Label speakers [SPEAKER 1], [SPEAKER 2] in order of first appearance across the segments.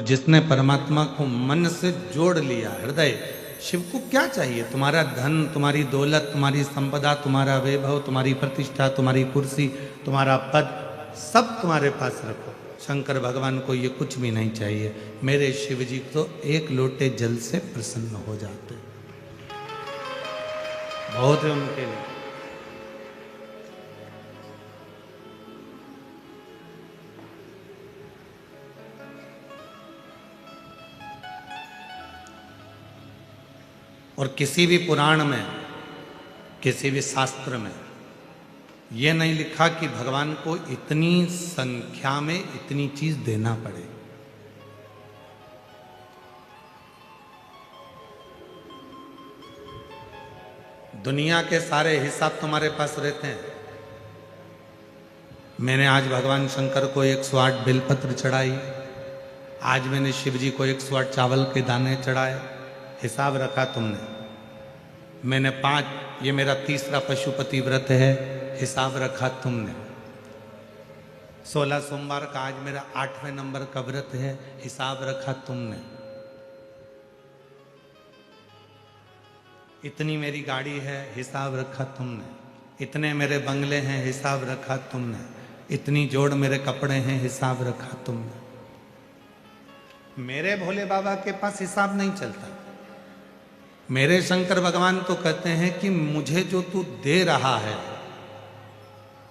[SPEAKER 1] जिसने परमात्मा को मन से जोड़ लिया हृदय, शिव को क्या चाहिए? तुम्हारा धन, तुम्हारी दौलत, तुम्हारी संपदा, तुम्हारा वैभव, तुम्हारी प्रतिष्ठा, तुम्हारी कुर्सी, तुम्हारा पद, सब तुम्हारे पास रखो। शंकर भगवान को ये कुछ भी नहीं चाहिए। मेरे शिव जी तो एक लोटे जल से प्रसन्न हो जाते, बहुत है उनके लिए। और किसी भी पुराण में, किसी भी शास्त्र में ये नहीं लिखा कि भगवान को इतनी संख्या में इतनी चीज देना पड़े। दुनिया के सारे हिसाब तुम्हारे पास रहते हैं। मैंने आज भगवान शंकर को 108 बेलपत्र चढ़ाई, आज मैंने शिव जी को 108 चावल के दाने चढ़ाए, हिसाब रखा तुमने। मैंने 5, ये मेरा तीसरा पशुपति व्रत है, हिसाब रखा तुमने। 16 सोमवार का आज मेरा 8वें नंबर का व्रत है, हिसाब रखा तुमने। इतनी मेरी गाड़ी है, हिसाब रखा तुमने। इतने मेरे बंगले हैं, हिसाब रखा तुमने। इतनी जोड़ मेरे कपड़े हैं, हिसाब रखा तुमने। मेरे भोले बाबा के पास हिसाब नहीं चलता। मेरे शंकर भगवान तो कहते हैं कि मुझे जो तू दे रहा है,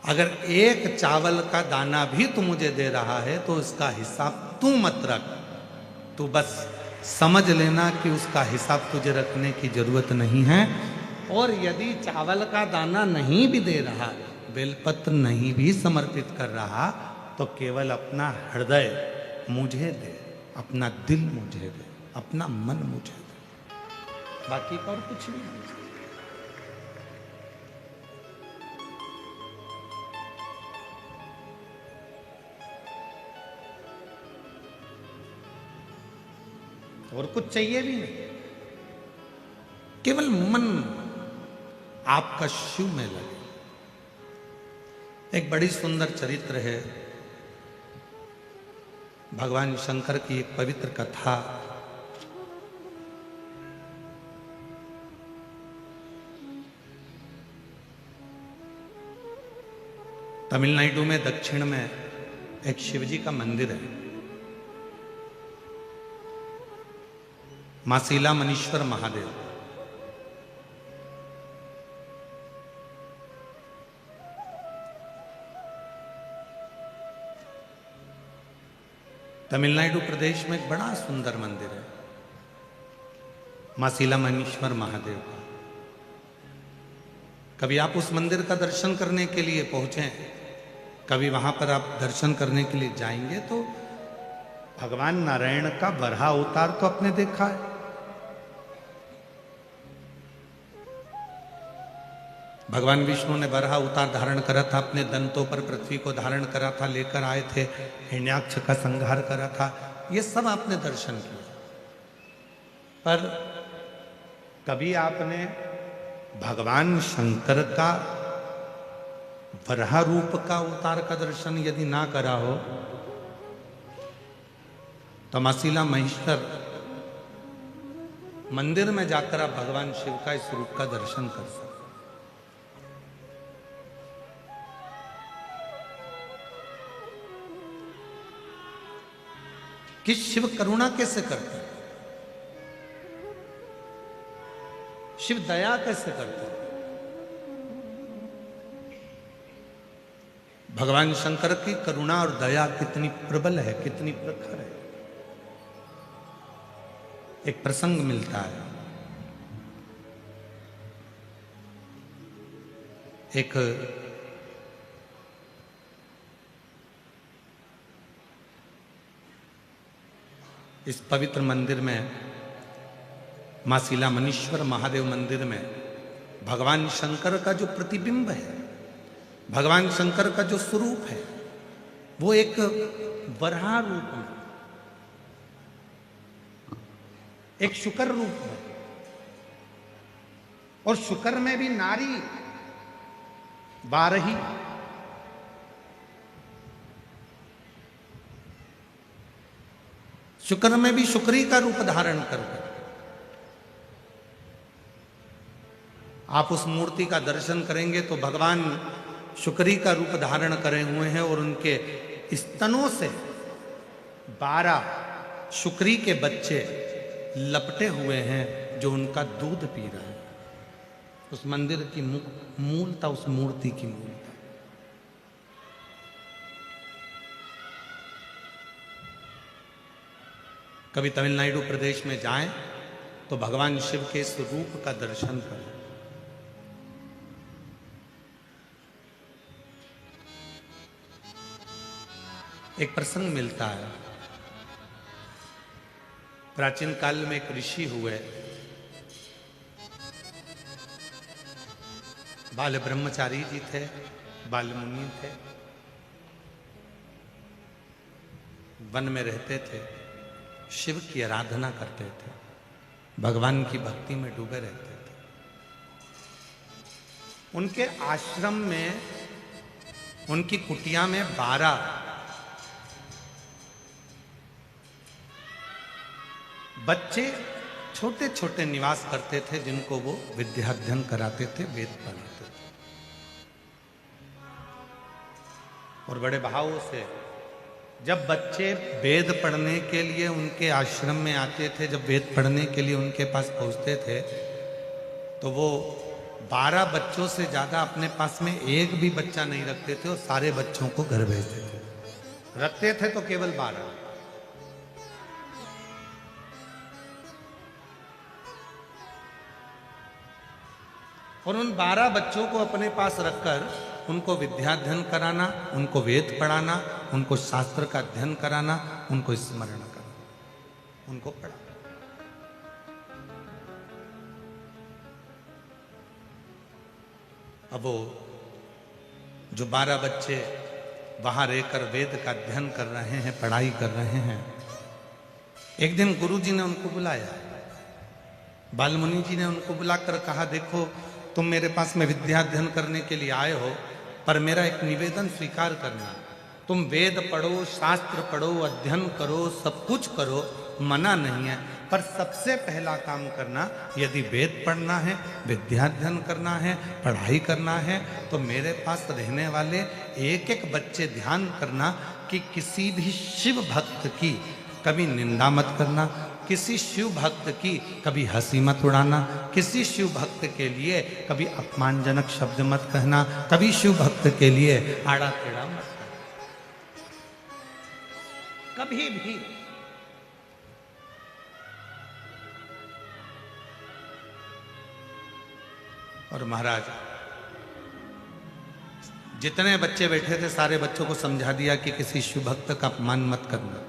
[SPEAKER 1] अगर एक चावल का दाना भी तू मुझे दे रहा है तो उसका हिसाब तू मत रख। तू बस समझ लेना कि उसका हिसाब तुझे रखने की जरूरत नहीं है। और यदि चावल का दाना नहीं भी दे रहा, बेलपत्र नहीं भी समर्पित कर रहा, तो केवल अपना हृदय मुझे दे, अपना दिल मुझे दे, अपना मन मुझे दे, बाकी का और कुछ भी नहीं। और कुछ चाहिए भी नहीं, केवल मन आपका शिव में लगे। एक बड़ी सुंदर चरित्र है भगवान शंकर की, एक पवित्र कथा। तमिलनाडु में दक्षिण में एक शिवजी का मंदिर है, मासीला मनीश्वर महादेव। तमिलनाडु प्रदेश में एक बड़ा सुंदर मंदिर है, मासीला मनीश्वर महादेव का। कभी आप उस मंदिर का दर्शन करने के लिए पहुंचे, कभी वहां पर आप दर्शन करने के लिए जाएंगे तो भगवान नारायण का वराह अवतार तो आपने देखा है। भगवान विष्णु ने वराह अवतार धारण करा था, अपने दंतों पर पृथ्वी को धारण करा था, लेकर आए थे, हिरण्याक्ष का संहार करा था, ये सब आपने दर्शन किया। पर कभी आपने भगवान शंकर का वराह रूप का अवतार का दर्शन यदि ना करा हो तो मासीला महेश्वर मंदिर में जाकर आप भगवान शिव का इस रूप का दर्शन कर सकते। कि शिव करुणा कैसे करते हैं, शिव दया कैसे करते हैं। भगवान शंकर की करुणा और दया कितनी प्रबल है, कितनी प्रखर है। एक प्रसंग मिलता है, एक इस पवित्र मंदिर में, मासीला मनीश्वर महादेव मंदिर में, भगवान शंकर का जो प्रतिबिंब है, भगवान शंकर का जो स्वरूप है, वो एक वराह रूप में, एक शुकर रूप में, और शुकर में भी नारी 12 शुक्र में भी शुक्री का रूप धारण कर आप उस मूर्ति का दर्शन करेंगे तो भगवान शुक्री का रूप धारण करे हुए हैं और उनके स्तनों से 12 शुक्री के बच्चे लपटे हुए हैं जो उनका दूध पी रहे हैं। उस मंदिर की मूलता, उस मूर्ति की मूलता। कभी तमिलनाडु प्रदेश में जाएं तो भगवान शिव के इस रूप का दर्शन करें। एक प्रसंग मिलता है। प्राचीन काल में एक ऋषि हुए, बाल ब्रह्मचारी जी थे, बाल मुनि थे, वन में रहते थे, शिव की आराधना करते थे, भगवान की भक्ति में डूबे रहते थे। उनके आश्रम में, उनकी कुटिया में 12 बच्चे छोटे छोटे निवास करते थे जिनको वो विद्याध्ययन कराते थे, वेद पढ़ाते थे। और बड़े भावों से जब बच्चे वेद पढ़ने के लिए उनके आश्रम में आते थे, जब वेद पढ़ने के लिए उनके पास पहुंचते थे, तो वो 12 बच्चों से ज्यादा अपने पास में एक भी बच्चा नहीं रखते थे और सारे बच्चों को घर भेजते थे। रखते थे तो केवल 12। और उन 12 बच्चों को अपने पास रखकर उनको विद्याध्ययन कराना, उनको वेद पढ़ाना, उनको शास्त्र का अध्ययन कराना, उनको स्मरण कराना, उनको पढ़ाना। अब वो जो 12 बच्चे वहां रहकर वेद का अध्ययन कर रहे हैं, पढ़ाई कर रहे हैं, एक दिन गुरुजी ने उनको बुलाया। बालमुनि जी ने उनको बुलाकर कहा, देखो तुम मेरे पास में विद्याध्ययन करने के लिए आए हो, पर मेरा एक निवेदन स्वीकार करना। तुम वेद पढ़ो, शास्त्र पढ़ो, अध्ययन करो, सब कुछ करो, मना नहीं है, पर सबसे पहला काम करना, यदि वेद पढ़ना है, विद्याध्ययन करना है, पढ़ाई करना है, तो मेरे पास रहने वाले एक एक बच्चे ध्यान करना कि किसी भी शिव भक्त की कभी निंदा मत करना, किसी शिव भक्त की कभी हंसी मत उड़ाना, किसी शिव भक्त के लिए कभी अपमानजनक शब्द मत कहना, कभी शिव भक्त के लिए आड़ा टेढ़ा मत कहना, कभी भी। और महाराज जितने बच्चे बैठे थे सारे बच्चों को समझा दिया कि किसी शिव भक्त का अपमान मत करना,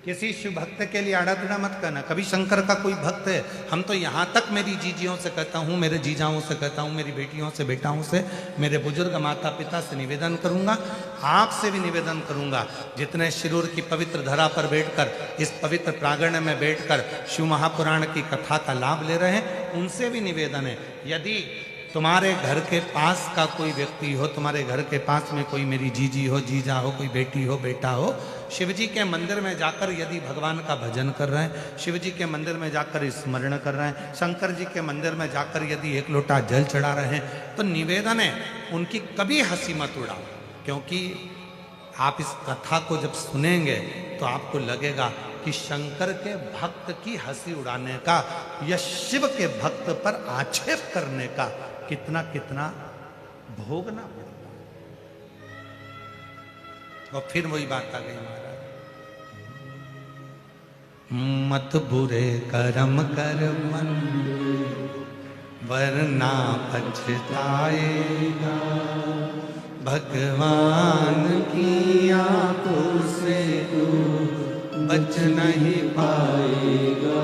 [SPEAKER 1] किसी शिव भक्त के लिए आड़ा टेढ़ा मत करना। कभी शंकर का कोई भक्त है, हम तो यहाँ तक मेरी जीजियों से कहता हूँ, मेरे जीजाओं से कहता हूँ, मेरी बेटियों से, बेटाओं से, मेरे बुजुर्ग माता पिता से निवेदन करूँगा, आपसे भी निवेदन करूँगा, जितने शिरूर की पवित्र धरा पर बैठकर, इस पवित्र प्रांगण में बैठकर शिव महापुराण की कथा का लाभ ले रहे हैं, उनसे भी निवेदन है, यदि तुम्हारे घर के पास का कोई व्यक्ति हो, तुम्हारे घर के पास में कोई मेरी जीजी हो, जीजा हो, कोई बेटी हो, बेटा हो, शिवजी के मंदिर में जाकर यदि भगवान का भजन कर रहे हैं, शिवजी के मंदिर में जाकर स्मरण कर रहे हैं, शंकर जी के मंदिर में जाकर यदि एक लोटा जल चढ़ा रहे हैं, तो निवेदन है उनकी कभी हंसी मत उड़ाओ, क्योंकि आप इस कथा को जब सुनेंगे तो आपको लगेगा कि शंकर के भक्त की हंसी उड़ाने का या शिव के भक्त पर आक्षेप करने का कितना कितना भोगना पड़ता। और फिर वही बात आ गई महाराज, मत बुरे कर्म कर मन वरना पछताएगा, भगवान की आंखों से तू बच नहीं पाएगा,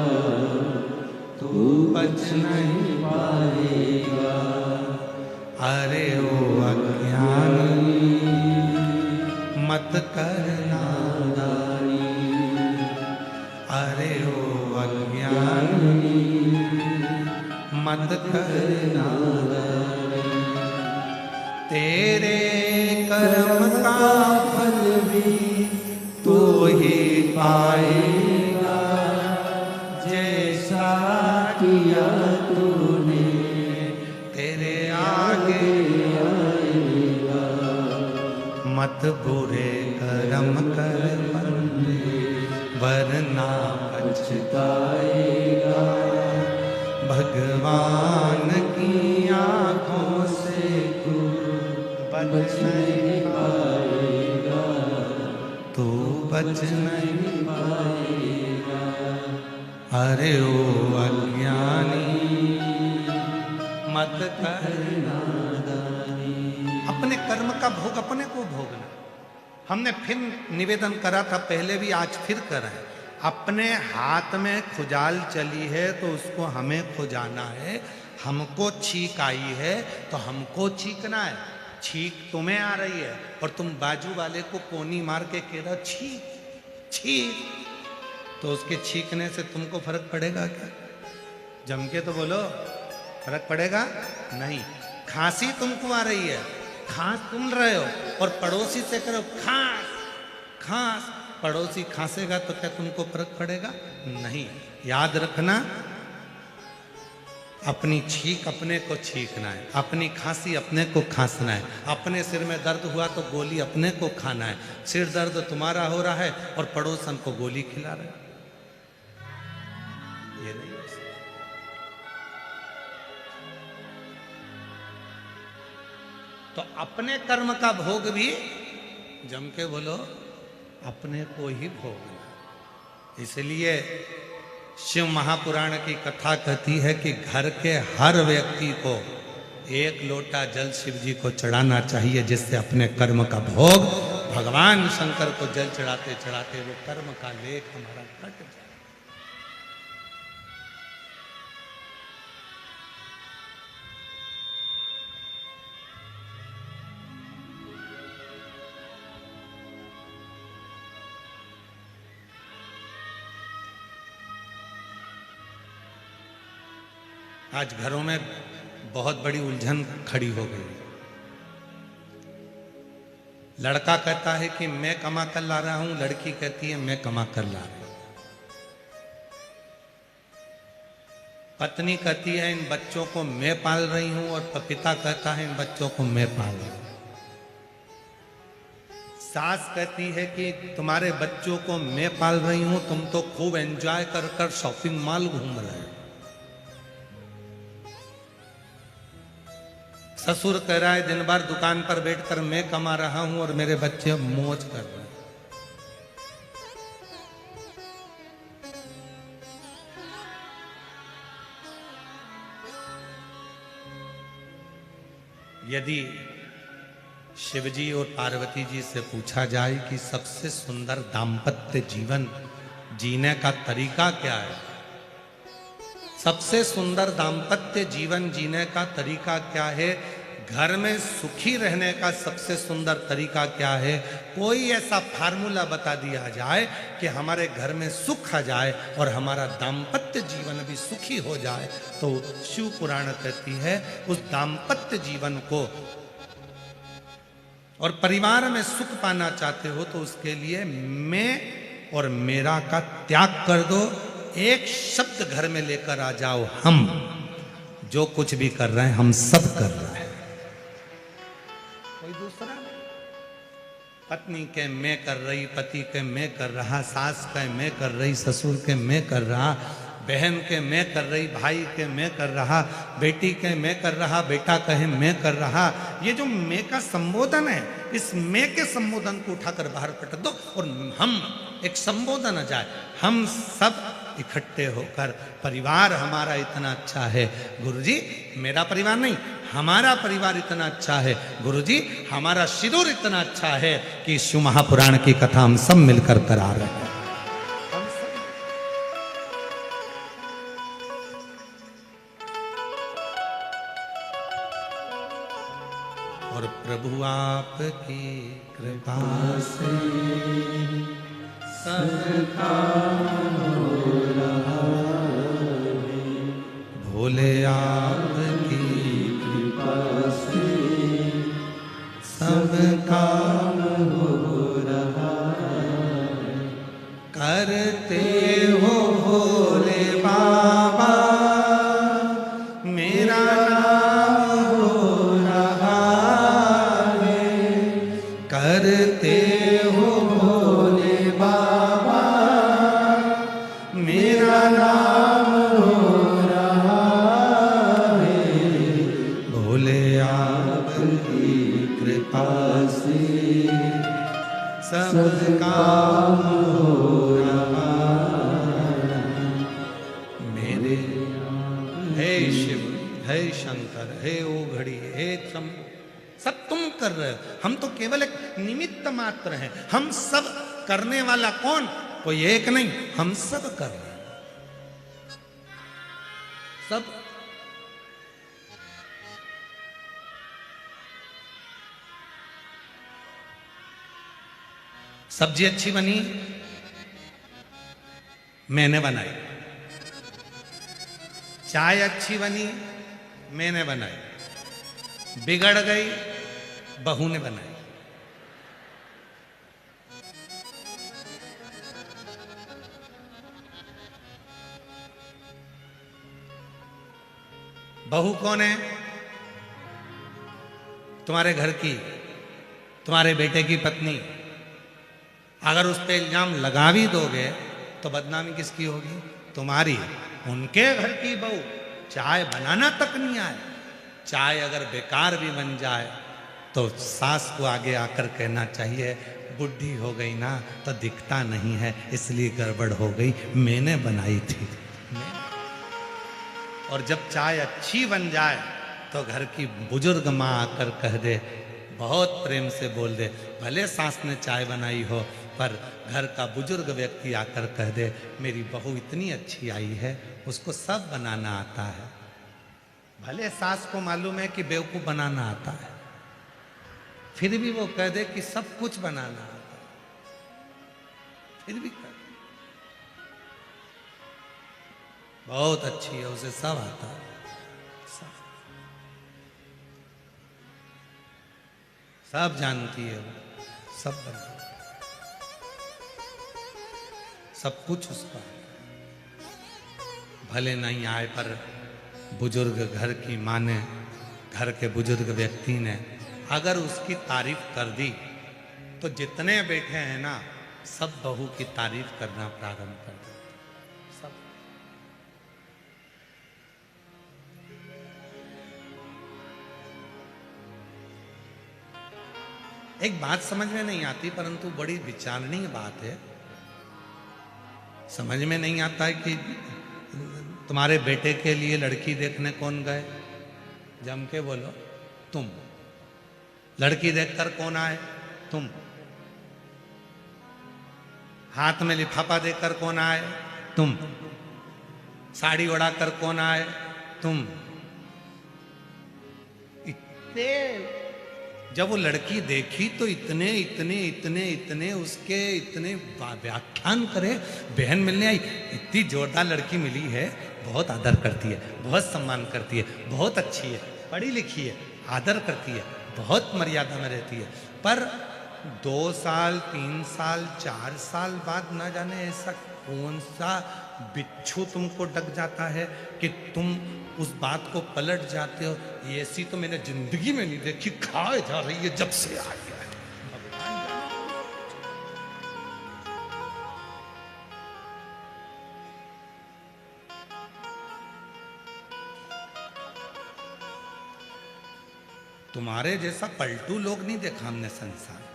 [SPEAKER 1] तू बच नहीं पाएगा। अरे ओ अज्ञानी मत कर नादानी, अरे ओ अज्ञानी मत कर नादानी, तेरे कर्म का फल भी तो ही पाए मत बुरे कर्म कर बंदे, वरना पछताएगा। भगवान की आंखों से तू बच नहीं पाएगा, तू बच नहीं पाएगा। अरे ओ अज्ञानी मत कर नादानी। अपने कर्म का भोग अपने को भोगना। हमने फिर निवेदन करा था पहले भी, आज फिर करा है। अपने हाथ में खुजाल चली है तो उसको हमें खुजाना है। हमको छींक आई है तो हमको छींकना है। छींक तुम्हें आ रही है और तुम बाजू वाले को कोनी मार के कह रहे हो छींक छींक, तो उसके छींकने से तुमको फर्क पड़ेगा क्या? जम के तो बोलो, फर्क पड़ेगा नहीं। खांसी तुमको आ रही है, खांस तुम रहे हो और पड़ोसी से करो खांस खांस, पड़ोसी खांसेगा तो क्या तुमको फर्क पड़ेगा? नहीं। याद रखना, अपनी छींक अपने को छींकना है, अपनी खांसी अपने को खांसना है। अपने सिर में दर्द हुआ तो गोली अपने को खाना है। सिर दर्द तुम्हारा हो रहा है और पड़ोसन को गोली खिला रहे, ये नहीं हो सकता। तो अपने कर्म का भोग भी जम के बोलो अपने को ही भोगना। इसलिए शिव महापुराण की कथा कहती है कि घर के हर व्यक्ति को एक लोटा जल शिव जी को चढ़ाना चाहिए, जिससे अपने कर्म का भोग भगवान शंकर को जल चढ़ाते चढ़ाते वो कर्म का लेख हमारा कट जाए। आज घरों में बहुत बड़ी उलझन खड़ी हो गई। लड़का कहता है कि मैं कमा कर ला रहा हूं, लड़की कहती है मैं कमा कर ला रही हूं। पत्नी कहती है इन बच्चों को मैं पाल रही हूं, और पिता कहता है इन बच्चों को मैं पाल रही हूं। सास कहती है कि तुम्हारे बच्चों को मैं पाल रही हूं, तुम तो खूब एंजॉय कर कर शॉपिंग मॉल घूम रहे हो। ससुर कह रहा है दिन भर दुकान पर बैठकर मैं कमा रहा हूं और मेरे बच्चे मौज कर रहे हैं। यदि शिवजी और पार्वती जी से पूछा जाए कि सबसे सुंदर दाम्पत्य जीवन जीने का तरीका क्या है, सबसे सुंदर दाम्पत्य जीवन जीने का तरीका क्या है, घर में सुखी रहने का सबसे सुंदर तरीका क्या है, कोई ऐसा फार्मूला बता दिया जाए कि हमारे घर में सुख आ जाए और हमारा दाम्पत्य जीवन भी सुखी हो जाए, तो शिव पुराण कहती है उस दाम्पत्य जीवन को और परिवार में सुख पाना चाहते हो तो उसके लिए मैं और मेरा का त्याग कर दो। एक शब्द घर में लेकर आ जाओ, हम जो कुछ भी कर रहे हैं हम सब कर रहे हैं, कोई दूसरा नहीं। पत्नी के मैं कर रही, पति के मैं कर रहा, सास के मैं कर रही, ससुर के मैं कर रहा, बहन के मैं कर रही, भाई के मैं कर रहा, बेटी के मैं कर रहा, बेटा कहे मैं कर रहा। ये जो मैं का संबोधन है, इस मैं के संबोधन को उठाकर बाहर पटक दो और हम एक संबोधन आ जाए, हम सब इकट्ठे होकर परिवार हमारा इतना अच्छा है गुरुजी, मेरा परिवार नहीं हमारा परिवार इतना अच्छा है गुरुजी, हमारा सिंदूर इतना अच्छा है कि शिव महापुराण की कथा हम सब मिलकर करा रहे हैं। और प्रभु आपकी कृपा से सबका हो रहा है, भोले आपकी कृपा से सबका हो रहा है। करते हो भोले बाबा मेरा नाम हो रहा है, करते रहे हो, हम तो केवल एक निमित्त मात्र हैं। हम सब करने वाला कौन? कोई एक नहीं, हम सब कर रहे हैं, सब। सब्जी अच्छी बनी, मैंने बनाई। चाय अच्छी बनी, मैंने बनाई। बिगड़ गई, बहू ने बनाई। बहू कौन है? तुम्हारे घर की, तुम्हारे बेटे की पत्नी। अगर उस पे इल्जाम लगा भी दोगे तो बदनामी किसकी होगी? तुम्हारी। उनके घर की बहू चाय बनाना तक नहीं आए, चाय अगर बेकार भी बन जाए तो सास को आगे आकर कहना चाहिए, बुढ़ी हो गई ना तो दिखता नहीं है, इसलिए गड़बड़ हो गई, मैंने बनाई थी। और जब चाय अच्छी बन जाए तो घर की बुजुर्ग माँ आकर कह दे, बहुत प्रेम से बोल दे, भले सास ने चाय बनाई हो पर घर का बुजुर्ग व्यक्ति आकर कह दे, मेरी बहू इतनी अच्छी आई है, उसको सब बनाना आता है। भले सास को मालूम है कि बेवकूफ बनाना आता है, फिर भी वो कह दे कि सब कुछ बनाना आता है, फिर भी कह दे बहुत अच्छी है, उसे सब आता है, सब जानती है वो, सब बनती, सब कुछ उसका। भले नहीं आए पर बुजुर्ग घर की माँ ने, घर के बुजुर्ग व्यक्ति ने अगर उसकी तारीफ कर दी तो जितने बैठे हैं ना, सब बहू की तारीफ करना प्रारंभ कर देते, सब। एक बात समझ में नहीं आती परंतु बड़ी विचारणीय बात है। समझ में नहीं आता है कि तुम्हारे बेटे के लिए लड़की देखने कौन गए? जम के बोलो, तुम। लड़की देखकर कौन आए? तुम। हाथ में लिफाफा देकर कौन आए? तुम। साड़ी उड़ाकर कौन आए? तुम। इतने जब वो लड़की देखी तो इतने इतने इतने इतने उसके इतने व्याख्यान करे, बहन मिलने आई, इतनी जोरदार लड़की मिली है, बहुत आदर करती है, बहुत सम्मान करती है, बहुत अच्छी है, पढ़ी लिखी है, आदर करती है, बहुत मर्यादा में रहती है। पर 2 साल 3 साल 4 साल बाद ना जाने ऐसा कौन सा बिच्छू तुमको डक जाता है कि तुम उस बात को पलट जाते हो। ऐसी तो मैंने जिंदगी में नहीं देखी, खाए जा रही है जब से आई है। तुम्हारे जैसा पलटू लोग नहीं देखा हमने संसार,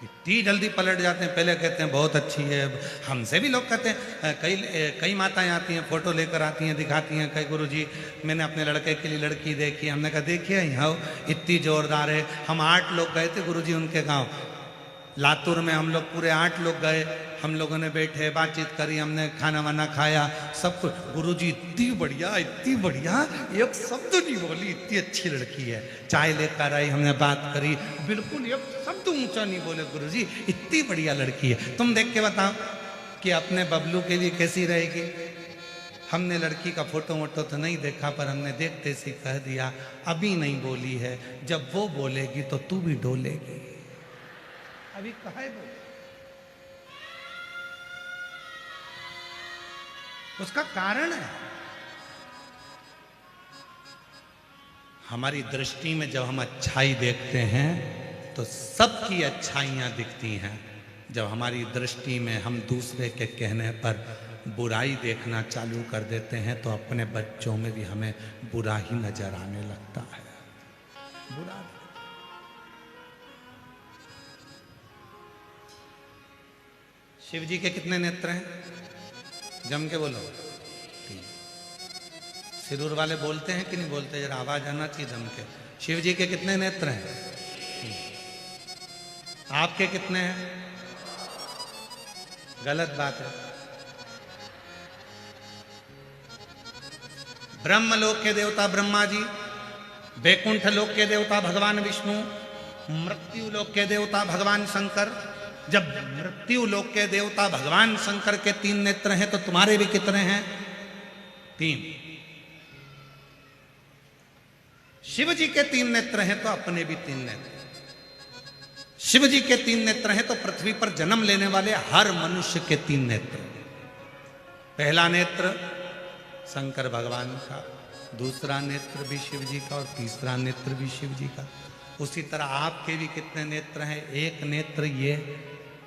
[SPEAKER 1] इतनी जल्दी पलट जाते हैं। पहले कहते हैं बहुत अच्छी है, हमसे भी लोग कहते हैं, कई माताएं आती हैं, फोटो लेकर आती हैं, दिखाती हैं, कई गुरुजी मैंने अपने लड़के के लिए लड़की देखी। हमने कहा देखिए यहाँ इतनी जोरदार है। हम 8 लोग गए थे गुरुजी उनके गांव लातूर में, हम लोग पूरे 8 लोग गए, हम लोगों ने बैठे बातचीत करी, हमने खाना वाना खाया, सब कुछ। गुरुजी इतनी बढ़िया, एक शब्द नहीं बोली, इतनी अच्छी लड़की है। चाय लेकर आई, हमने बात करी, बिल्कुल एक शब्द ऊंचा नहीं बोले गुरुजी, इतनी बढ़िया लड़की है। तुम देख के बताओ कि अपने बबलू के लिए कैसी रहेगी। हमने लड़की का फोटो वोटो तो नहीं देखा, पर हमने देखते से कह दिया, अभी नहीं बोली है, जब वो बोलेगी तो तू भी डोलेगी। अभी कहा है वो, उसका कारण है हमारी दृष्टि में। जब हम अच्छाई देखते हैं तो सबकी अच्छाइयां दिखती हैं। जब हमारी दृष्टि में हम दूसरे के कहने पर बुराई देखना चालू कर देते हैं तो अपने बच्चों में भी हमें बुरा ही नजर आने लगता है। बुरा। शिव जी के कितने नेत्र हैं? जम के बोलो। 3। सिरूर वाले बोलते हैं कि नहीं बोलते? जरा आवाज आना चाहिए जम के। शिव जी के कितने नेत्र हैं? 3। आपके कितने हैं? गलत बात है। ब्रह्मलोक के देवता ब्रह्मा जी, वैकुंठ लोक के देवता भगवान विष्णु, मृत्यु लोक के देवता भगवान शंकर। जब मृत्यु लोक के देवता भगवान शंकर के 3 नेत्र हैं तो तुम्हारे भी कितने हैं? 3। शिव जी के 3 नेत्र हैं तो अपने भी 3 नेत्र। शिव जी के 3 नेत्र हैं तो पृथ्वी पर जन्म लेने वाले हर मनुष्य के 3 नेत्र। पहला नेत्र शंकर भगवान का, दूसरा नेत्र भी शिव जी का और तीसरा नेत्र भी शिव जी का। उसी तरह आपके भी कितने नेत्र हैं? एक नेत्र ये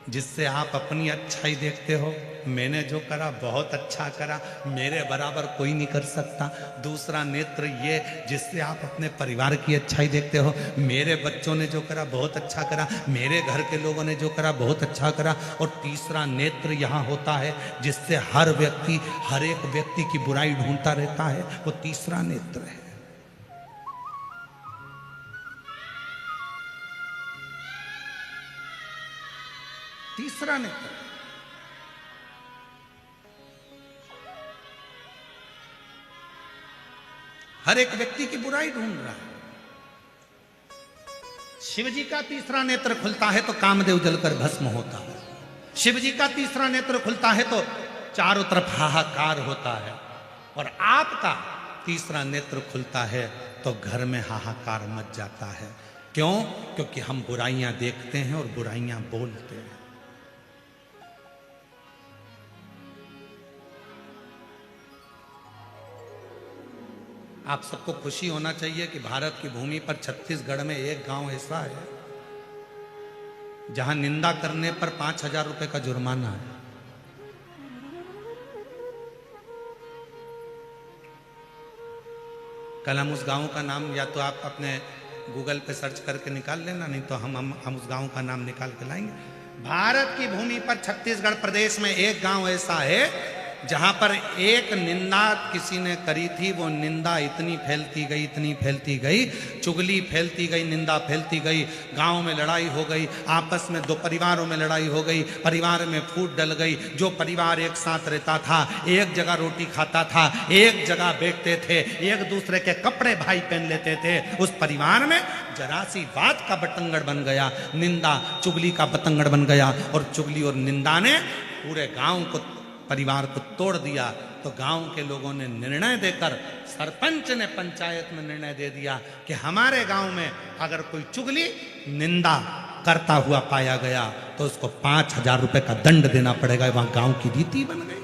[SPEAKER 1] जिससे आप अपनी अच्छाई देखते हो, मैंने जो करा बहुत अच्छा करा, मेरे बराबर कोई नहीं कर सकता। दूसरा नेत्र ये जिससे आप अपने परिवार की अच्छाई देखते हो, मेरे बच्चों ने जो करा बहुत अच्छा करा, मेरे घर के लोगों ने जो करा बहुत अच्छा करा। और तीसरा नेत्र यहाँ होता है जिससे हर व्यक्ति, हर एक व्यक्ति की बुराई ढूंढता रहता है, वो तीसरा नेत्र है। तीसरा नेत्र। हर एक व्यक्ति की बुराई ढूंढ रहा है। शिव जी का तीसरा नेत्र खुलता है तो कामदेव जलकर भस्म होता है। शिव जी का तीसरा नेत्र खुलता है तो चारों तरफ हाहाकार होता है। और आपका तीसरा नेत्र खुलता है तो घर में हाहाकार मच जाता है। क्यों? क्योंकि हम बुराइयां देखते हैं और बुराइयां बोलते हैं। आप सबको खुशी होना चाहिए कि भारत की भूमि पर छत्तीसगढ़ में एक गांव ऐसा है जहां निंदा करने पर 5,000 रुपए का जुर्माना है। कल हम उस गांव का नाम या तो आप अपने गूगल पे सर्च करके निकाल लेना, नहीं तो हम उस गांव का नाम निकाल के लाएंगे। भारत की भूमि पर छत्तीसगढ़ प्रदेश में एक गांव ऐसा है जहां पर एक निंदा किसी ने करी थी। वो निंदा इतनी फैलती गई, चुगली फैलती गई, निंदा फैलती गई। गांव में लड़ाई हो गई, आपस में 2 परिवारों में लड़ाई हो गई, परिवार में फूट डल गई। जो परिवार एक साथ रहता था, एक जगह रोटी खाता था, एक जगह बैठते थे, एक दूसरे के कपड़े भाई पहन लेते थे, उस परिवार में जरा सी बात का बतंगड़ बन गया, निंदा चुगली का बतंगड़ बन गया। और चुगली और निंदा ने पूरे गांव को, परिवार को तोड़ दिया। तो गांव के लोगों ने निर्णय देकर, सरपंच ने पंचायत में निर्णय दे दिया कि हमारे गांव में अगर कोई चुगली निंदा करता हुआ पाया गया तो उसको 5,000 रुपए का दंड देना पड़ेगा। वहां गांव की रीति बन गई।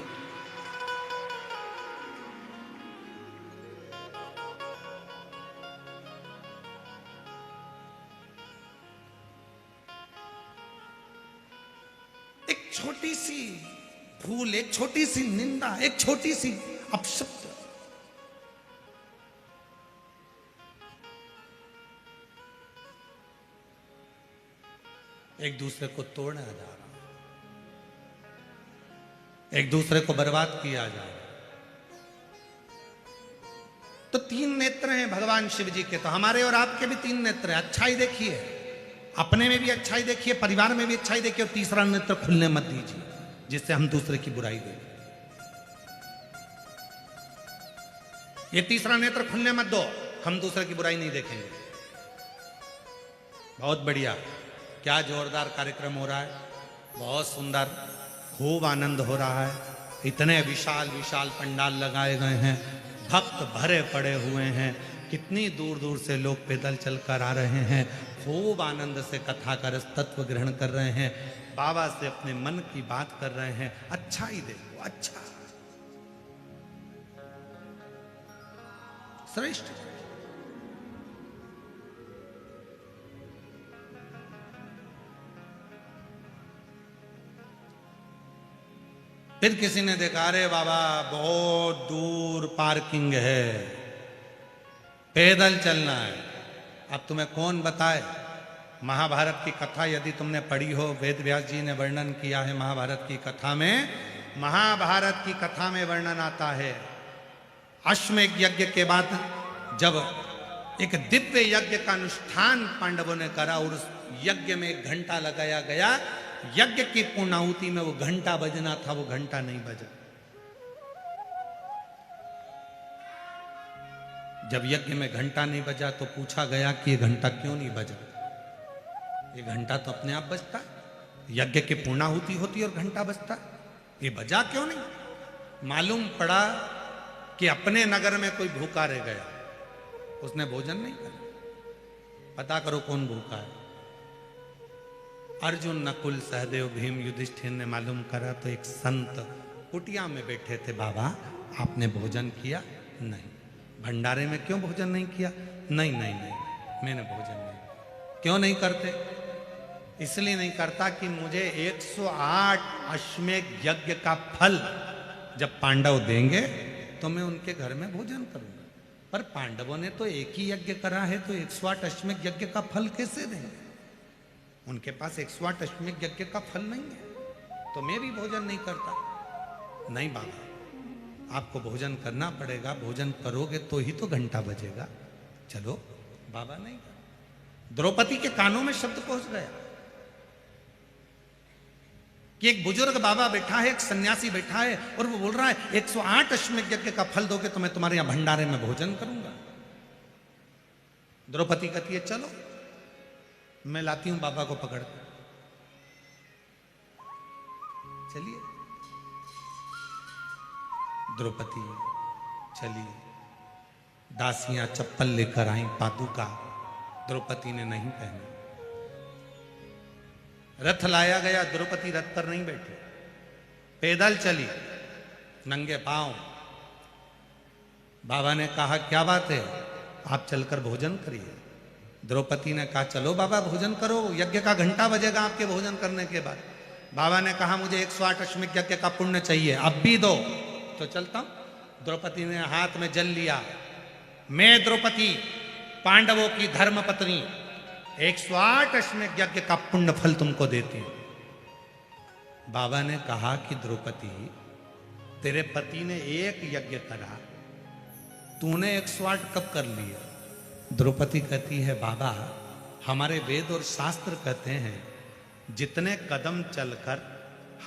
[SPEAKER 1] एक छोटी सी भूल, एक छोटी सी निंदा, एक छोटी सी अपशब्द, एक दूसरे को तोड़ा जा रहा, एक दूसरे को बर्बाद किया जा रहा। तो 3 नेत्र हैं भगवान शिव जी के, तो हमारे और आपके भी 3 नेत्र हैं। अच्छाई देखिए, अपने में भी अच्छाई देखिए, परिवार में भी अच्छाई देखिए, और तीसरा नेत्र खुलने मत दीजिए जिससे हम दूसरे की बुराई देखें। ये तीसरा नेत्र खुलने मत दो, हम दूसरे की बुराई नहीं देखेंगे। बहुत बढ़िया, क्या जोरदार कार्यक्रम हो रहा है, बहुत सुंदर, खूब आनंद हो रहा है। इतने विशाल विशाल पंडाल लगाए गए हैं, भक्त भरे पड़े हुए हैं, कितनी दूर दूर से लोग पैदल चलकर आ रहे हैं, खूब आनंद से कथा का रस तत्व ग्रहण कर रहे हैं, बाबा से अपने मन की बात कर रहे हैं। अच्छा ही देखो, अच्छा, श्रेष्ठ। फिर किसी ने देखा, अरे बाबा बहुत दूर पार्किंग है, पैदल चलना है। अब तुम्हें कौन बताए? महाभारत की कथा यदि तुमने पढ़ी हो, वेद व्यास जी ने वर्णन किया है महाभारत की कथा में। महाभारत की कथा में वर्णन आता है, अश्वमेध यज्ञ के बाद जब एक दिव्य यज्ञ का अनुष्ठान पांडवों ने करा और उस यज्ञ में 1 घंटा लगाया गया, यज्ञ की पूर्णाहुति में वो घंटा बजना था, वो घंटा नहीं बजा। जब यज्ञ में घंटा नहीं बजा तो पूछा गया कि ये घंटा क्यों नहीं बजा? ये घंटा तो अपने आप बजता, यज्ञ की पूर्णाहुति होती और घंटा बजता, ये बजा क्यों नहीं? मालूम पड़ा कि अपने नगर में कोई भूखा रह गया, उसने भोजन नहीं करा। पता करो कौन भूखा है। अर्जुन, नकुल, सहदेव, भीम, युधिष्ठिर ने मालूम करा तो एक संत कुटिया में बैठे थे। बाबा आपने भोजन किया? नहीं। भंडारे में क्यों भोजन नहीं किया? नहीं नहीं नहीं, मैंने भोजन नहीं। क्यों नहीं करते? इसलिए नहीं करता कि मुझे 108 अश्वमेध यज्ञ का फल जब पांडव देंगे तो मैं उनके घर में भोजन करूंगा। पर पांडवों ने तो एक ही यज्ञ करा है, तो 108 अश्वमेध यज्ञ का फल कैसे देंगे? उनके पास 108 अश्वमेध यज्ञ का फल नहीं है, तो मैं भी भोजन नहीं करता। नहीं बाबा, आपको भोजन करना पड़ेगा, भोजन करोगे तो ही तो घंटा बजेगा। चलो, बाबा नहीं कर। द्रौपदी के कानों में शब्द पहुंच गया कि एक बुजुर्ग बाबा बैठा है, एक सन्यासी बैठा है और वो बोल रहा है 108 अश्वमेध यज्ञ का फल दोगे तो मैं तुम्हारे यहां भंडारे में भोजन करूंगा। द्रौपदी कहती है चलो, मैं लाती हूं बाबा को पकड़ कर। चलिए, द्रौपदी चली। दासियां चप्पल लेकर आई, पादुका द्रौपदी ने नहीं पहनी। रथ लाया गया, द्रौपदी रथ पर नहीं बैठी, पैदल चली, नंगे पांव। बाबा ने कहा क्या बात है, आप चलकर भोजन करिए। द्रौपदी ने कहा चलो बाबा भोजन करो, यज्ञ का घंटा बजेगा आपके भोजन करने के बाद। बाबा ने कहा मुझे 108 अश्वमेध यज्ञ का पुण्य चाहिए, अब भी दो तो चलता हूं। द्रौपदी ने हाथ में जल लिया, मैं द्रौपदी पांडवों की धर्म पत्नी 108 अश्वमेध यज्ञ का पुण्य फल तुमको देती हूं। बाबा ने कहा कि द्रौपदी, तेरे पति ने एक यज्ञ करा, तूने 108 कब कर लिया? द्रौपदी कहती है बाबा, हमारे वेद और शास्त्र कहते हैं जितने कदम चलकर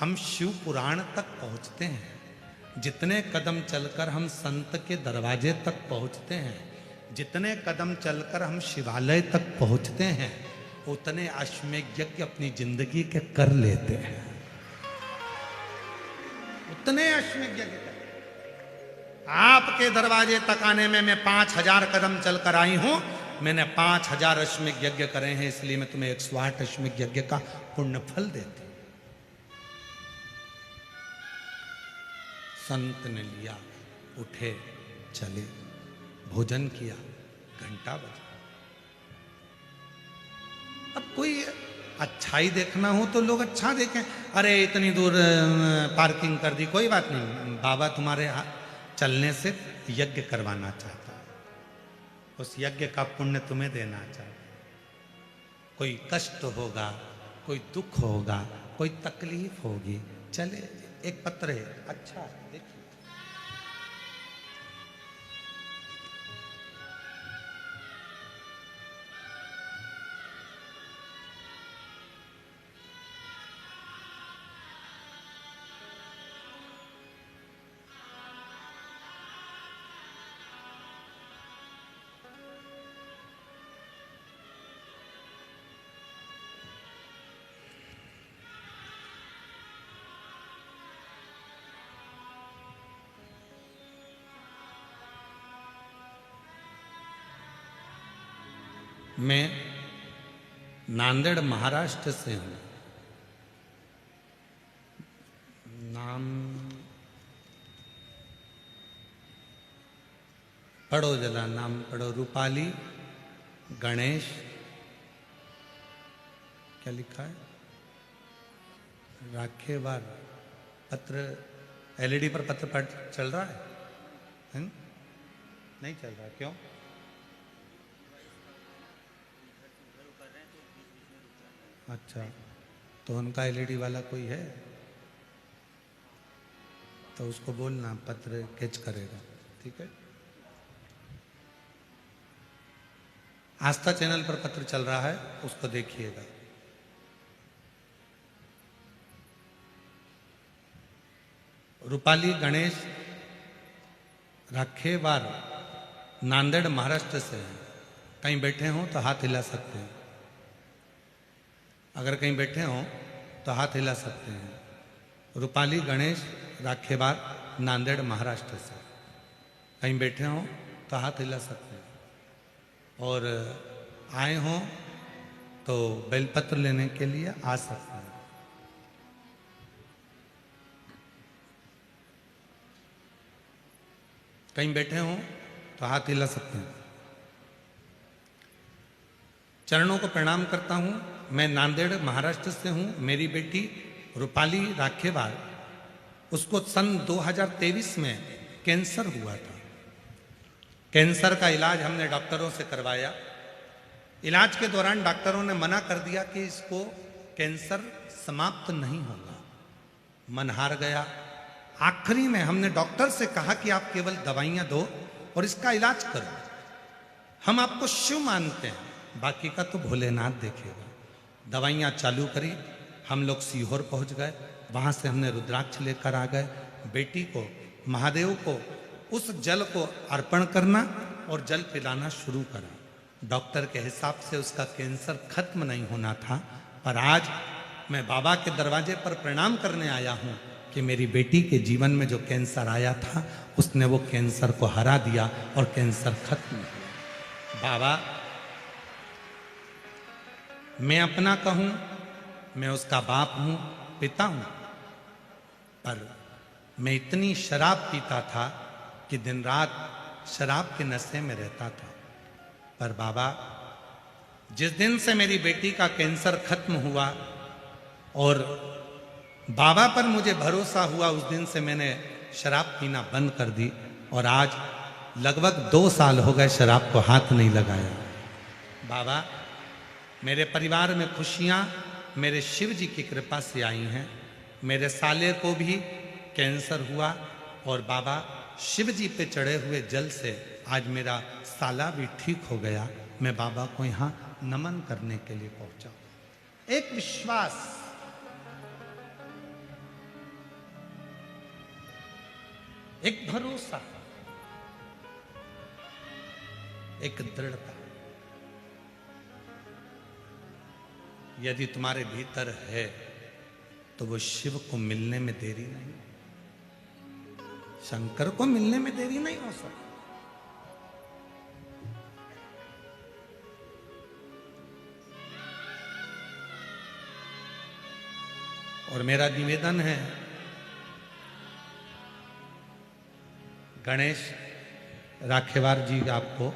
[SPEAKER 1] हम शिव पुराण तक पहुंचते हैं, जितने कदम चलकर हम संत के दरवाजे तक पहुंचते हैं, जितने कदम चलकर हम शिवालय तक पहुंचते हैं, उतने अश्वमेध यज्ञ अपनी जिंदगी के कर लेते हैं। उतने अश्वमेध यज्ञ कर। आपके दरवाजे तक आने में मैं 5000 कदम चलकर आई हूं, मैंने 5000 अश्वमेध यज्ञ करे हैं, इसलिए मैं तुम्हें 108 अश्वमेध यज्ञ का पुण्य फल देती हूं। संत ने लिया, उठे, चले, भोजन किया, घंटा बजा। अब कोई अच्छाई देखना हो तो लोग अच्छा देखें, अरे इतनी दूर पार्किंग कर दी, कोई बात नहीं, बाबा तुम्हारे चलने से यज्ञ करवाना चाहता है, उस यज्ञ का पुण्य तुम्हें देना चाहता है। कोई कष्ट होगा, कोई दुख होगा, कोई तकलीफ होगी, चले, एक पत्र है, अच्छा देखिए, मैं नांदेड़ महाराष्ट्र से हूँ। नाम पढ़ो जरा, नाम पढ़ो, रूपाली गणेश, क्या लिखा है, राखेवार। पत्र एलईडी पर पत्र पढ़ चल रहा है? नहीं चल रहा, क्यों? अच्छा, तो उनका एलईडी वाला कोई है तो उसको बोलना पत्र कैच करेगा, ठीक है? आस्था चैनल पर पत्र चल रहा है, उसको देखिएगा। रूपाली गणेश राखेवार नांदेड़ महाराष्ट्र से हैं। कहीं बैठे हों तो हाथ हिला सकते हैं। अगर कहीं बैठे हों तो हाथ हिला सकते हैं। रूपाली गणेश राखेवार नांदेड़ महाराष्ट्र से कहीं बैठे हों तो हाथ हिला सकते हैं। और आए हों तो बेलपत्र लेने के लिए आ सकते हैं। कहीं बैठे हों तो हाथ हिला सकते हैं। चरणों को प्रणाम करता हूं। मैं नांदेड़ महाराष्ट्र से हूं। मेरी बेटी रूपाली राखेवार, उसको सन 2023 में कैंसर हुआ था। कैंसर का इलाज हमने डॉक्टरों से करवाया। इलाज के दौरान डॉक्टरों ने मना कर दिया कि इसको कैंसर समाप्त नहीं होगा। मन हार गया। आखिरी में हमने डॉक्टर से कहा कि आप केवल दवाइयां दो और इसका इलाज करो। हम आपको शिव मानते हैं, बाकी का तो भोलेनाथ देखेगा। दवाइयां चालू करी। हम लोग सीहोर पहुंच गए। वहां से हमने रुद्राक्ष लेकर आ गए। बेटी को, महादेव को उस जल को अर्पण करना और जल पिलाना शुरू करा। डॉक्टर के हिसाब से उसका कैंसर खत्म नहीं होना था, पर आज मैं बाबा के दरवाजे पर प्रणाम करने आया हूं कि मेरी बेटी के जीवन में जो कैंसर आया था, उसने वो कैंसर को हरा दिया और कैंसर खत्म हुआ। बाबा, मैं अपना कहूं, मैं उसका बाप हूं, पिता हूं, पर मैं इतनी शराब पीता था कि दिन रात शराब के नशे में रहता था। पर बाबा, जिस दिन से मेरी बेटी का कैंसर खत्म हुआ और बाबा पर मुझे भरोसा हुआ, उस दिन से मैंने शराब पीना बंद कर दी और आज लगभग 2 साल हो गए शराब को हाथ नहीं लगाया। बाबा, मेरे परिवार में खुशियां मेरे शिव जी की कृपा से आई हैं। मेरे साले को भी कैंसर हुआ और बाबा, शिव जी पे चढ़े हुए जल से आज मेरा साला भी ठीक हो गया। मैं बाबा को यहां नमन करने के लिए पहुंचा। एक विश्वास, एक भरोसा, एक दृढ़ता। यदि तुम्हारे भीतर है तो वो शिव को मिलने में देरी नहीं, शंकर को मिलने में देरी नहीं हो सकती। और मेरा निवेदन है, गणेश राखेवार जी, आपको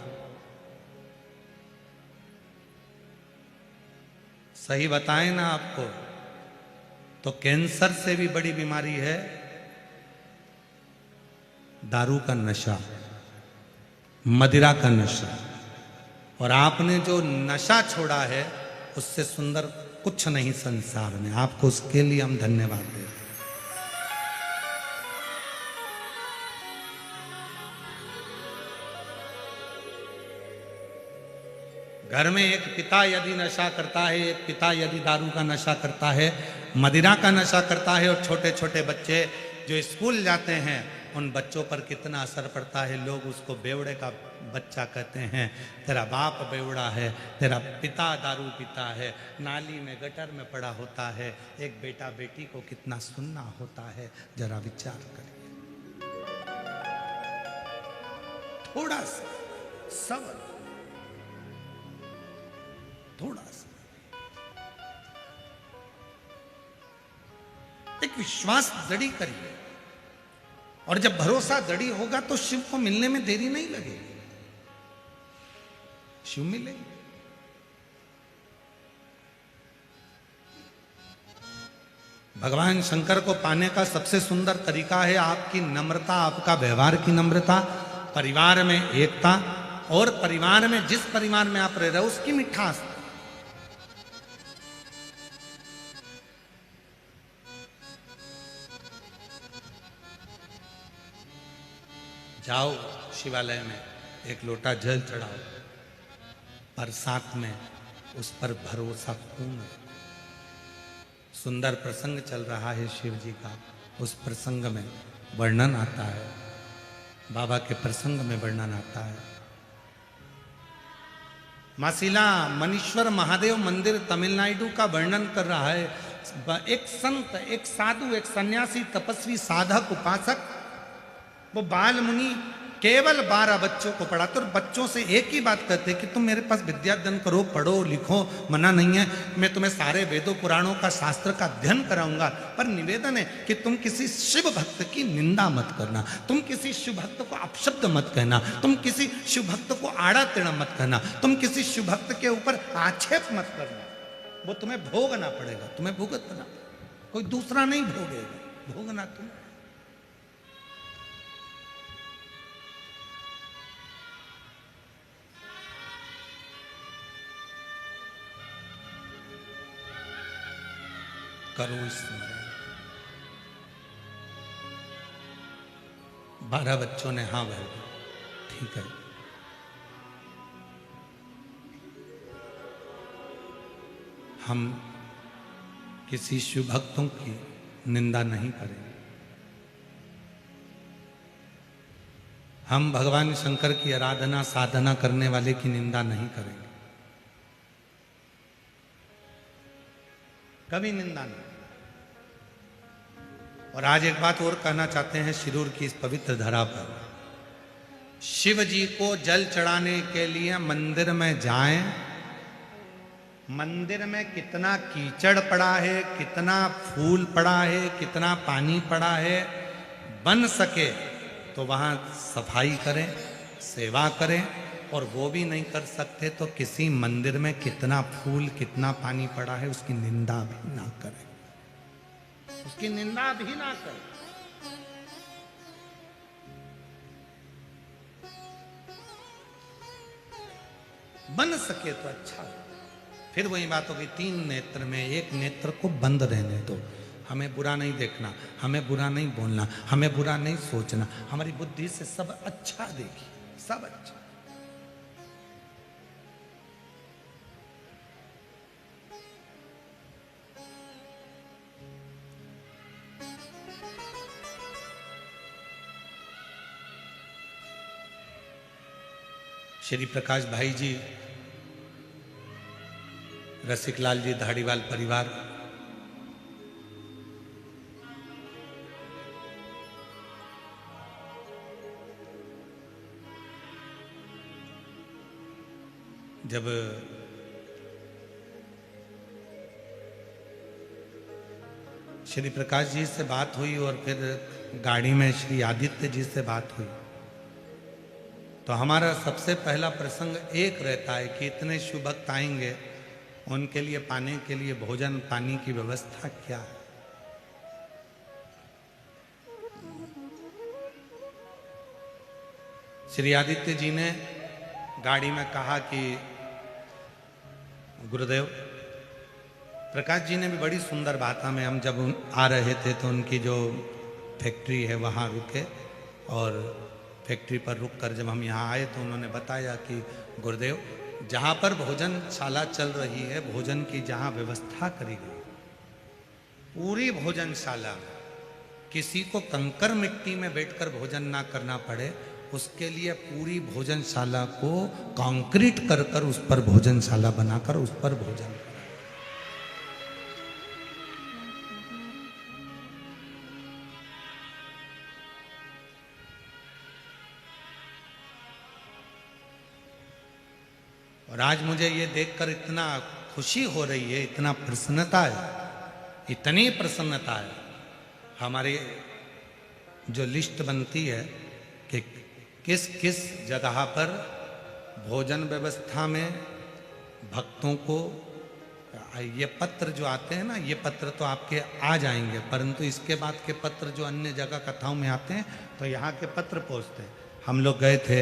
[SPEAKER 1] सही बताएं ना, आपको तो कैंसर से भी बड़ी बीमारी है दारू का नशा, मदिरा का नशा। और आपने जो नशा छोड़ा है, उससे सुंदर कुछ नहीं संसार में। आपको उसके लिए हम धन्यवाद दें। घर में एक पिता यदि नशा करता है, एक पिता यदि दारू का नशा करता है, मदिरा का नशा करता है, और छोटे छोटे बच्चे जो स्कूल जाते हैं, उन बच्चों पर कितना असर पड़ता है। लोग उसको बेवड़े का बच्चा कहते हैं, तेरा बाप बेवड़ा है, तेरा पिता दारू पीता है, नाली में गटर में पड़ा होता है। एक बेटा बेटी को कितना सुनना होता है, जरा विचार करिए। थोड़ा सा सब्र, थोड़ा सा एक विश्वास दृढ़ी करिए। और जब भरोसा दृढ़ी होगा तो शिव को मिलने में देरी नहीं लगेगी, शिव मिलेंगे। भगवान शंकर को पाने का सबसे सुंदर तरीका है आपकी नम्रता, आपका व्यवहार की नम्रता, परिवार में एकता, और परिवार में जिस परिवार में आप रह रहे हो उसकी मिठास। जाओ शिवालय में, एक लोटा जल चढ़ाओ, पर साथ में उस पर भरोसा पूर्ण। सुंदर प्रसंग चल रहा है शिव जी का, उस प्रसंग में वर्णन आता है, बाबा के प्रसंग में वर्णन आता है। मासिला मनीश्वर महादेव मंदिर तमिलनाडु का वर्णन कर रहा है। एक संत, एक साधु, एक सन्यासी, तपस्वी, साधक, उपासक, वो बाल मुनि केवल 12 बच्चों को पढ़ाते और बच्चों से एक ही बात कहते कि तुम मेरे पास विद्याध्ययन करो, पढ़ो, लिखो, मना नहीं है, मैं तुम्हें सारे वेदों पुराणों का, शास्त्र का अध्ययन कराऊंगा, पर निवेदन है कि तुम किसी शिव भक्त की निंदा मत करना, तुम किसी शिव भक्त को अपशब्द मत कहना, तुम किसी शिव भक्त को आड़ा टेढ़ा मत कहना, तुम किसी शिव भक्त के ऊपर आक्षेप मत करना, वो तुम्हें भोगना पड़ेगा, तुम्हें भुगतना, कोई दूसरा नहीं भोगेगा, भोगना तुम्हें। करो स्मरण। 12 बच्चों ने हाँ भर दी, ठीक है। हम किसी शिव भक्तों की निंदा नहीं करेंगे, हम भगवान शंकर की आराधना साधना करने वाले की निंदा नहीं करेंगे, कभी निंदा नहीं। और आज एक बात और कहना चाहते हैं शिरूर की इस पवित्र धरा पर, शिव जी को जल चढ़ाने के लिए मंदिर में जाएं, मंदिर में कितना कीचड़ पड़ा है, कितना फूल पड़ा है, कितना पानी पड़ा है, बन सके तो वहां सफाई करें, सेवा करें, और वो भी नहीं कर सकते तो किसी मंदिर में कितना फूल, कितना पानी पड़ा है उसकी निंदा भी ना करें, उसकी निंदा भी ना करें। बन सके तो अच्छा। फिर वही बात होगी, 3 नेत्र में एक नेत्र को बंद रहने दो, हमें बुरा नहीं देखना, हमें बुरा नहीं बोलना, हमें बुरा नहीं सोचना, हमारी बुद्धि से सब अच्छा देखिए, सब अच्छा। श्री प्रकाश भाई जी, रसिकलाल जी, धाड़ीवाल परिवार, जब श्री प्रकाश जी से बात हुई और फिर गाड़ी में श्री आदित्य जी से बात हुई, तो हमारा सबसे पहला प्रसंग एक रहता है कि इतने शिव भक्त आएंगे, उनके लिए पाने के लिए भोजन पानी की व्यवस्था क्या है। श्री आदित्य जी ने गाड़ी में कहा कि गुरुदेव, प्रकाश जी ने भी बड़ी सुंदर बात हमें, हम जब आ रहे थे तो उनकी जो फैक्ट्री है वहाँ रुके, और फैक्ट्री पर रुककर जब हम यहाँ आए तो उन्होंने बताया कि गुरुदेव, जहाँ पर भोजनशाला चल रही है, भोजन की जहाँ व्यवस्था करी गई, पूरी भोजनशाला में किसी को कंकर मिट्टी में बैठकर भोजन ना करना पड़े, उसके लिए पूरी भोजनशाला को कंक्रीट कर कर उस पर भोजनशाला बनाकर उस पर भोजन। और आज मुझे ये देखकर इतना खुशी हो रही है, इतना प्रसन्नता है, इतनी प्रसन्नता है। हमारी जो लिस्ट बनती है कि किस किस जगह पर भोजन व्यवस्था में भक्तों को, ये पत्र जो आते हैं ना, ये पत्र तो आपके आ जाएंगे, परंतु इसके बाद के पत्र जो अन्य जगह कथाओं में आते हैं तो यहाँ के पत्र पहुँचते हैं। हम लोग गए थे,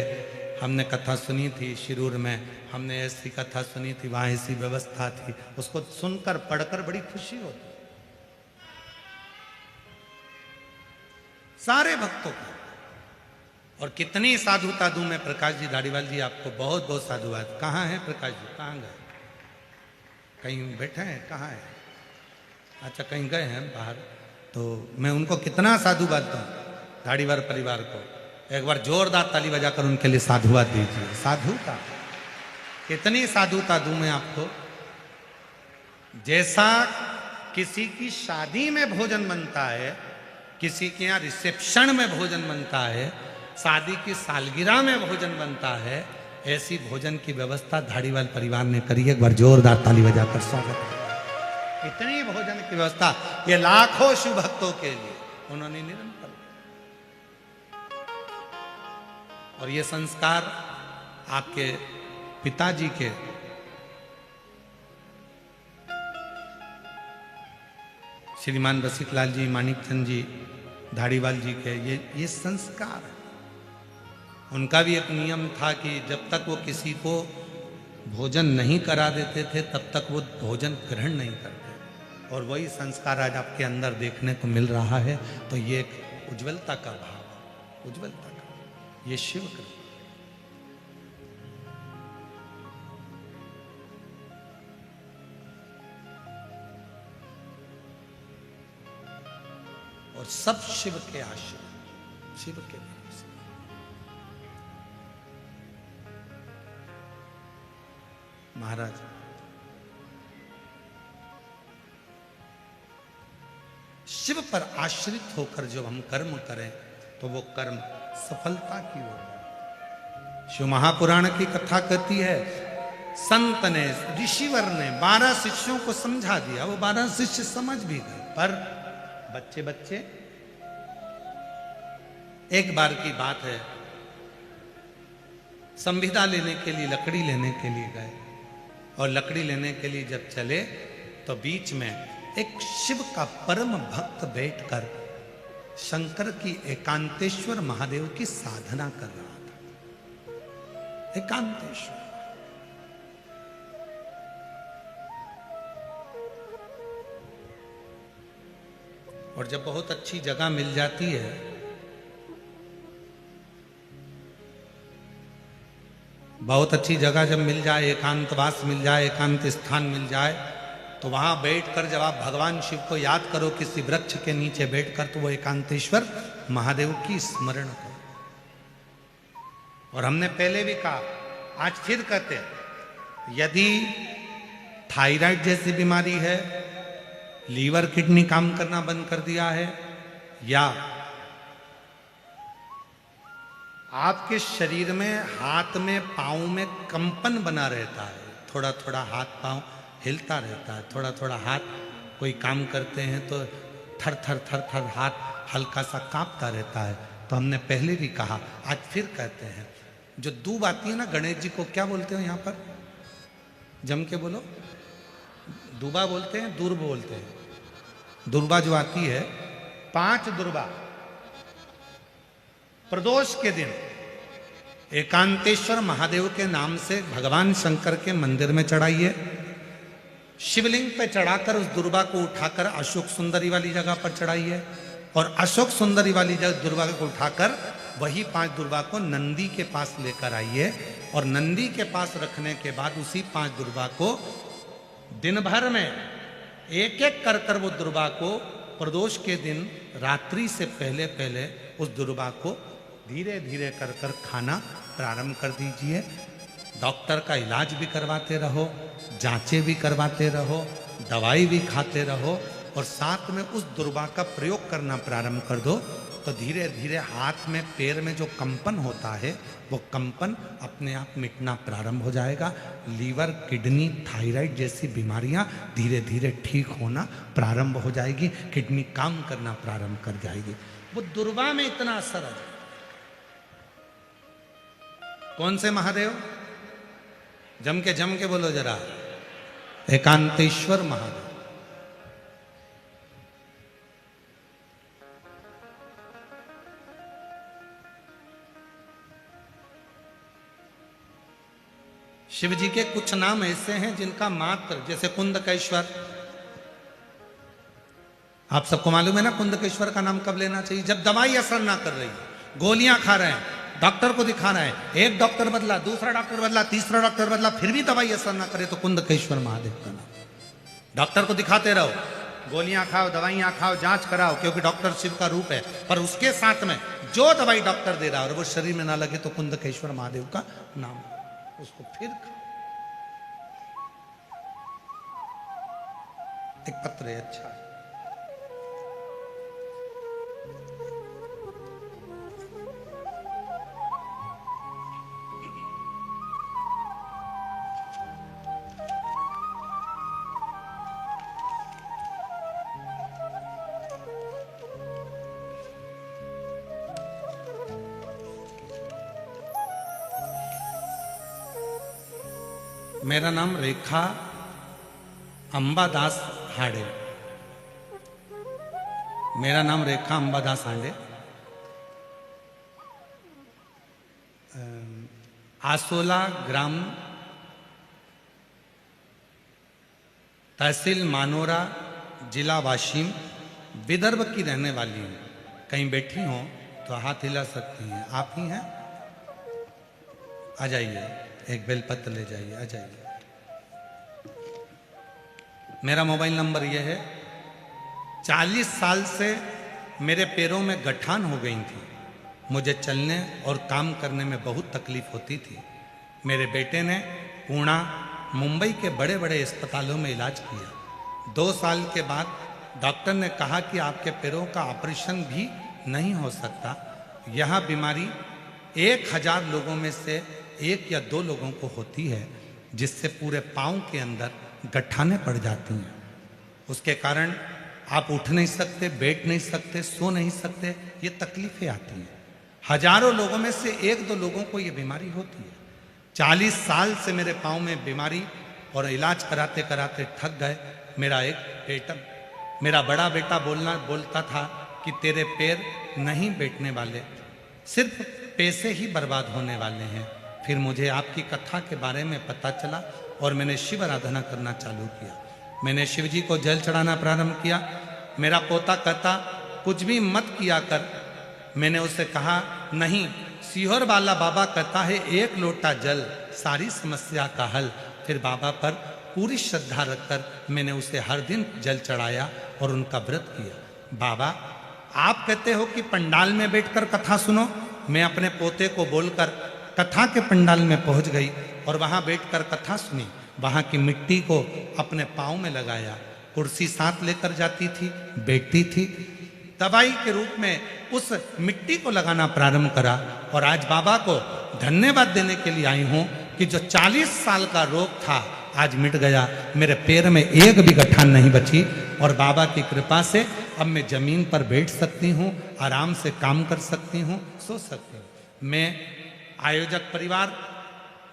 [SPEAKER 1] हमने कथा सुनी थी शिरूर में, हमने ऐसी कथा सुनी थी, वहाँ ऐसी व्यवस्था थी, उसको सुनकर पढ़कर बड़ी खुशी होती। सारे भक्तों को और कितनी साधुता दूं मैं प्रकाश जी धारीवाल जी आपको, बहुत बहुत साधुवाद। कहाँ है प्रकाश जी, कहाँ गए? कहीं बैठे हैं, कहाँ है? अच्छा कहीं गए हैं बाहर। तो मैं उनको कितना साधुवाद दूं धारीवाल परिवार को। एक बार जोरदार ताली बजाकर उनके लिए साधुवाद दीजिए। साधुता, कितनी साधुता दूं मैं आपको। जैसा किसी की शादी में भोजन बनता है, किसी के यहाँ रिसेप्शन में भोजन बनता है, शादी की सालगिरह में भोजन बनता है, ऐसी भोजन की व्यवस्था धारीवाल परिवार ने करी। एक बार जोरदार ताली बजाकर स्वागत। इतनी भोजन की व्यवस्था ये लाखों शिव भक्तों के लिए उन्होंने निरंतर। और ये संस्कार आपके पिताजी के श्रीमान रसिकलाल जी, मानिकचंद जी धारीवाल जी के ये संस्कार है। उनका भी एक नियम था कि जब तक वो किसी को भोजन नहीं करा देते थे तब तक वो भोजन ग्रहण नहीं करते। और वही संस्कार आज आपके अंदर देखने को मिल रहा है। तो ये एक उज्ज्वलता का भाव, उज्ज्वलता का, ये शिव कृपा। और सब शिव के आश्रय, शिव के भरोसे। महाराज शिव पर आश्रित होकर जब हम कर्म करें तो वो कर्म सफलता की ओर है। शिव महापुराण की कथा कहती है, संत ने, ऋषिवर ने 12 शिष्यों को समझा दिया। वो 12 शिष्य समझ भी गए, पर बच्चे एक बार की बात है, संविदा लेने के लिए, लकड़ी लेने के लिए गए। और लकड़ी लेने के लिए जब चले तो बीच में एक शिव का परम भक्त बैठकर शंकर की एकांतेश्वर महादेव की साधना कर रहा था। एकांतेश्वर। और जब बहुत अच्छी जगह मिल जाती है, बहुत अच्छी जगह जब मिल जाए, एकांतवास मिल जाए, एकांत स्थान मिल जाए, तो वहां बैठकर जब आप भगवान शिव को याद करो किसी वृक्ष के नीचे बैठकर, तो वो एकांतेश्वर महादेव की स्मरण करो। और हमने पहले भी कहा, आज फिर कहते हैं, यदि थायराइड जैसी बीमारी है, लीवर किडनी काम करना बंद कर दिया है, या आपके शरीर में, हाथ में, पाँव में कंपन बना रहता है, थोड़ा थोड़ा हाथ पाँव हिलता रहता है, थोड़ा थोड़ा हाथ, कोई काम करते हैं तो थर थर थर थर हाथ हल्का सा कांपता रहता है, तो हमने पहले भी कहा, आज फिर कहते हैं, जो दूब आती है ना, गणेश जी को क्या बोलते हो यहाँ पर? जम के बोलो। दूबा बोलते हैं, दूर्ब बोलते हैं। दुर्बा जो आती है, 5 दुर्बा प्रदोष के दिन एकांतेश्वर महादेव के नाम से भगवान शंकर के मंदिर में चढ़ाइए। शिवलिंग पे चढ़ाकर उस दुर्बा को उठाकर अशोक सुंदरी वाली जगह पर चढ़ाइए, और अशोक सुंदरी वाली जगह दुर्बा को उठाकर वही 5 दुर्बा को नंदी के पास लेकर आइए। और नंदी के पास रखने के बाद उसी 5 दुर्बा को दिन भर में एक एक कर कर वो दुर्बा को प्रदोष के दिन रात्रि से पहले पहले उस दुर्बा को धीरे धीरे कर कर खाना प्रारंभ कर दीजिए। डॉक्टर का इलाज भी करवाते रहो, जांचें भी करवाते रहो, दवाई भी खाते रहो, और साथ में उस दुर्बा का प्रयोग करना प्रारंभ कर दो, तो धीरे धीरे हाथ में, पैर में जो कंपन होता है, वो कंपन अपने आप मिटना प्रारंभ हो जाएगा। लीवर, किडनी, थायराइड जैसी बीमारियां धीरे धीरे ठीक होना प्रारंभ हो जाएगी, किडनी काम करना प्रारंभ कर जाएगी। वो दुर्बा में इतना असर है। कौन से महादेव? जम के बोलो जरा। एकांतेश्वर महादेव। शिव जी के कुछ नाम ऐसे हैं जिनका मात्र, जैसे कुंदकेश्वर, आप सबको मालूम है ना कुंदकेश्वर का नाम कब लेना चाहिए? जब दवाई असर ना कर रही, गोलियां खा रहे हैं, डॉक्टर को दिखाना है, एक डॉक्टर बदला, दूसरा डॉक्टर बदला, तीसरा डॉक्टर बदला, फिर भी दवाई असर ना करे तो कुंदकेश्वर महादेव का नाम। डॉक्टर को दिखाते रहो, गोलियां खाओ, दवाइयां खाओ, जांच कराओ, क्योंकि डॉक्टर शिव का रूप है, पर उसके साथ में जो दवाई डॉक्टर दे रहा है और वो शरीर में ना लगे तो कुंदकेश्वर महादेव का नाम, उसको फिर खाओ। एक पत्र है, अच्छा है। मेरा नाम रेखा अंबादास हांडे। मेरा नाम रेखा अंबादास हांडे। आसोला ग्राम, तहसील मानोरा, जिला वाशिम, विदर्भ की रहने वाली हूँ। कहीं बैठी हो तो हाथ हिला सकती हैं। आप ही हैं? आ जाइए, एक बेलपत्र ले जाइए, आ जाइए। मेरा मोबाइल नंबर यह है। 40 साल से मेरे पैरों में गठान हो गई थी। मुझे चलने और काम करने में बहुत तकलीफ होती थी। मेरे बेटे ने पुणे, मुंबई के बड़े बड़े अस्पतालों में इलाज किया। 2 साल के बाद डॉक्टर ने कहा कि आपके पैरों का ऑपरेशन भी नहीं हो सकता। यह बीमारी 1000 लोगों में से 1 या 2 लोगों को होती है, जिससे पूरे पाँव के अंदर गठाने पड़ जाती हैं। उसके कारण आप उठ नहीं सकते, बैठ नहीं सकते, सो नहीं सकते, ये तकलीफें आती हैं। हजारों लोगों में से 1-2 लोगों को ये बीमारी होती है। 40 साल से मेरे पाँव में बीमारी और इलाज कराते कराते थक गए। मेरा बड़ा बेटा बोलता था कि तेरे पैर नहीं बैठने वाले, सिर्फ पैसे ही बर्बाद होने वाले हैं। फिर मुझे आपकी कथा के बारे में पता चला और मैंने शिव आराधना करना चालू किया। मैंने शिव जी को जल चढ़ाना प्रारंभ किया। मेरा पोता कहता कुछ भी मत किया कर। मैंने उसे कहा नहीं, सीहोर वाला बाबा कहता है 1 लोटा जल सारी समस्या का हल। फिर बाबा पर पूरी श्रद्धा रखकर मैंने उसे हर दिन जल चढ़ाया और उनका व्रत किया। बाबा, आप कहते हो कि पंडाल में बैठकर कथा सुनो। मैं अपने पोते को बोलकर कथा के पंडाल में पहुंच गई और वहां बैठकर कथा सुनी। वहां की मिट्टी को अपने पाँव में लगाया, कुर्सी साथ लेकर जाती थी, बैठती थी, दवाई के रूप में उस मिट्टी को लगाना प्रारंभ करा। और आज बाबा को धन्यवाद देने के लिए आई हूं कि जो 40 साल का रोग था आज मिट गया। मेरे पैर में एक भी गठान नहीं बची और बाबा की कृपा से अब मैं जमीन पर बैठ सकती हूँ, आराम से काम कर सकती हूँ, सो सकती हूँ। मैं आयोजक परिवार,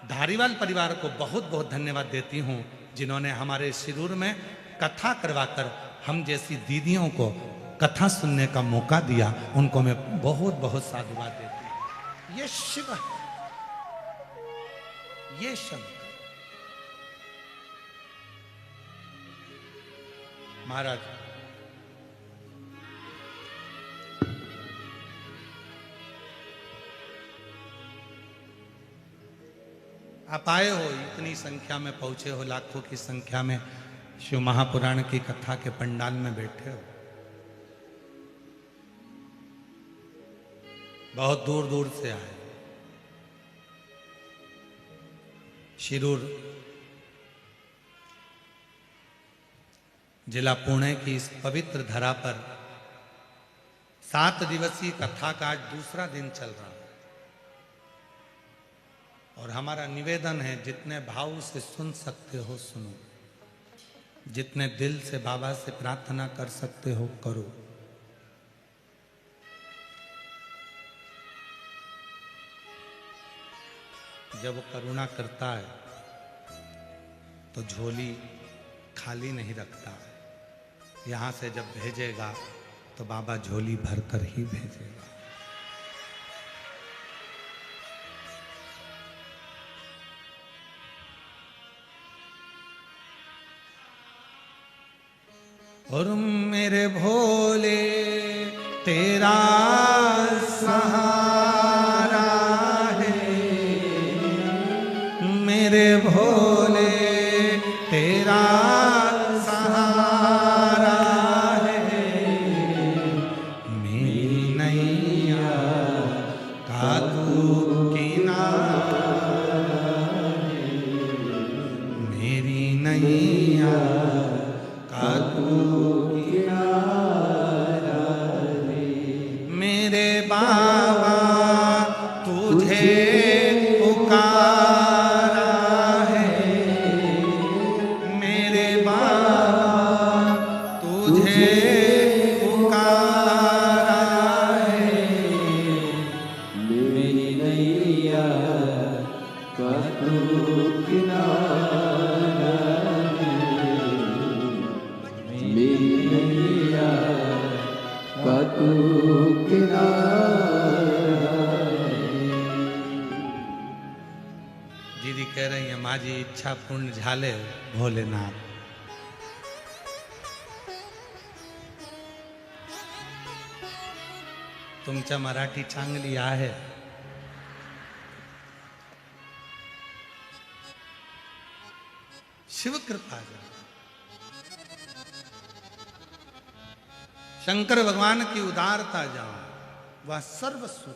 [SPEAKER 1] धारीवाल परिवार को बहुत बहुत धन्यवाद देती हूँ, जिन्होंने हमारे शिरूर में कथा करवाकर हम जैसी दीदियों को कथा सुनने का मौका दिया। उनको मैं बहुत बहुत साधुवाद देती हूँ। ये शिव है, ये शंकर। महाराज, आप आए हो, इतनी संख्या में पहुंचे हो, लाखों की संख्या में शिव महापुराण की कथा के पंडाल में बैठे हो। बहुत दूर दूर से आए। शिरूर जिला पुणे की इस पवित्र धरा पर 7 दिवसीय कथा का आज दूसरा दिन चल रहा है। और हमारा निवेदन है, जितने भाव से सुन सकते हो सुनो, जितने दिल से बाबा से प्रार्थना कर सकते हो करो। जब वो करुणा करता है तो झोली खाली नहीं रखता है। यहां से जब भेजेगा तो बाबा झोली भरकर ही भेजेगा। और मेरे भोले तेरा सहारा भोले तेरा सहारा है, मेरी नैया का तू किनारा है, मेरी नैया का तू किनारा है। मेरे बाबा तुझे पुकारा है, मेरे बाबा तुझे पुकारा है,
[SPEAKER 2] मेरी नैया का तू किनारा है, मेरी नैया का तू किनारा है।
[SPEAKER 1] दीदी कह रही है माझी इच्छा पूर्ण झाले भोलेनाथ। तुमच्या मराठी चांगली आहे, शिव कृपा झाली। शंकर भगवान की उदारता जाओ, वह सर्वस्व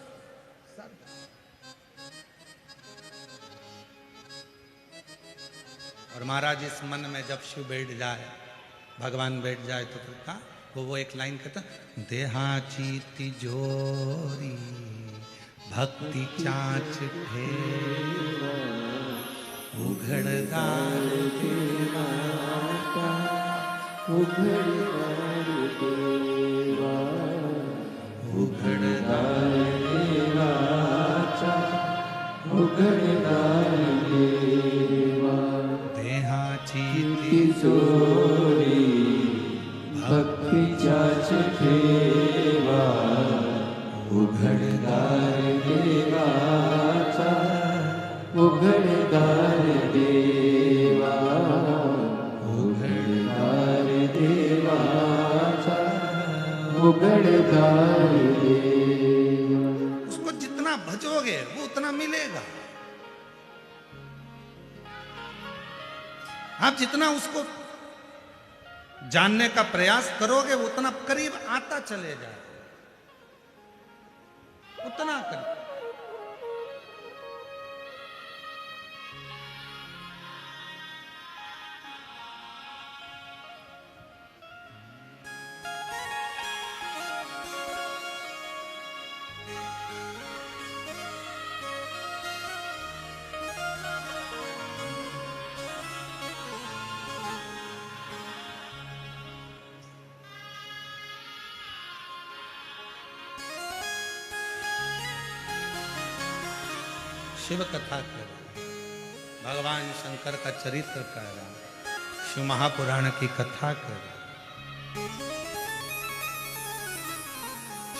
[SPEAKER 1] और महाराज इस मन में जब शिव बैठ जाए, भगवान बैठ जाए तो फिर का वो एक लाइन कहता, देहाची तिजोरी भक्ति चाच फेरा, उघडदार
[SPEAKER 2] देवा उघडदार देवा, उघडदार देवाचा उघडदार देवा,
[SPEAKER 1] देहाची
[SPEAKER 2] तिजोरी भक्तीच्याच ठेवा, उघडदार देवाचा उघडदार देवा, उघडदार देवाचा उघडदार देवा।
[SPEAKER 1] उसको जितना भजोगे वो उतना मिलेगा। आप जितना उसको जानने का प्रयास करोगे वो उतना करीब आता चले जाए, उतना करीब। शिव कथा कर रहा, भगवान शंकर का चरित्र कर रहा, शिव महापुराण की कथा कर रहा,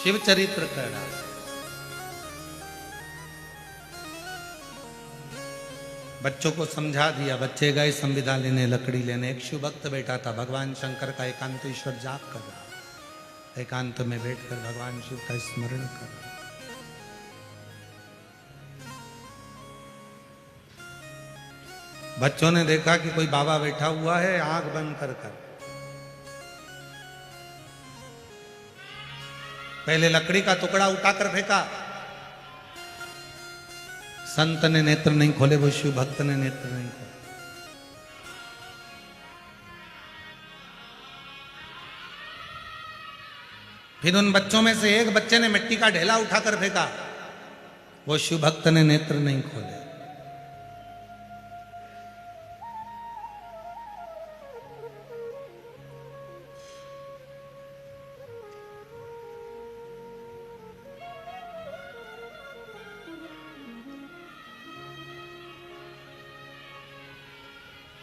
[SPEAKER 1] शिव चरित्र कर रहा। बच्चों को समझा दिया, बच्चे गए संविदा लेने, लकड़ी लेने। एक शिव भक्त बैठा था, भगवान शंकर का एकांत ईश्वर जाप कर रहा, एकांत में बैठकर भगवान शिव का स्मरण कर रहा। बच्चों ने देखा कि कोई बाबा बैठा हुआ है, आंख बंद कर कर पहले लकड़ी का टुकड़ा उठाकर फेंका। संत ने नेत्र नहीं खोले, वो शिव भक्त ने नेत्र नहीं खोले। फिर उन बच्चों में से एक बच्चे ने मिट्टी का ढेला उठाकर फेंका, वो शिव भक्त ने नेत्र नहीं खोले।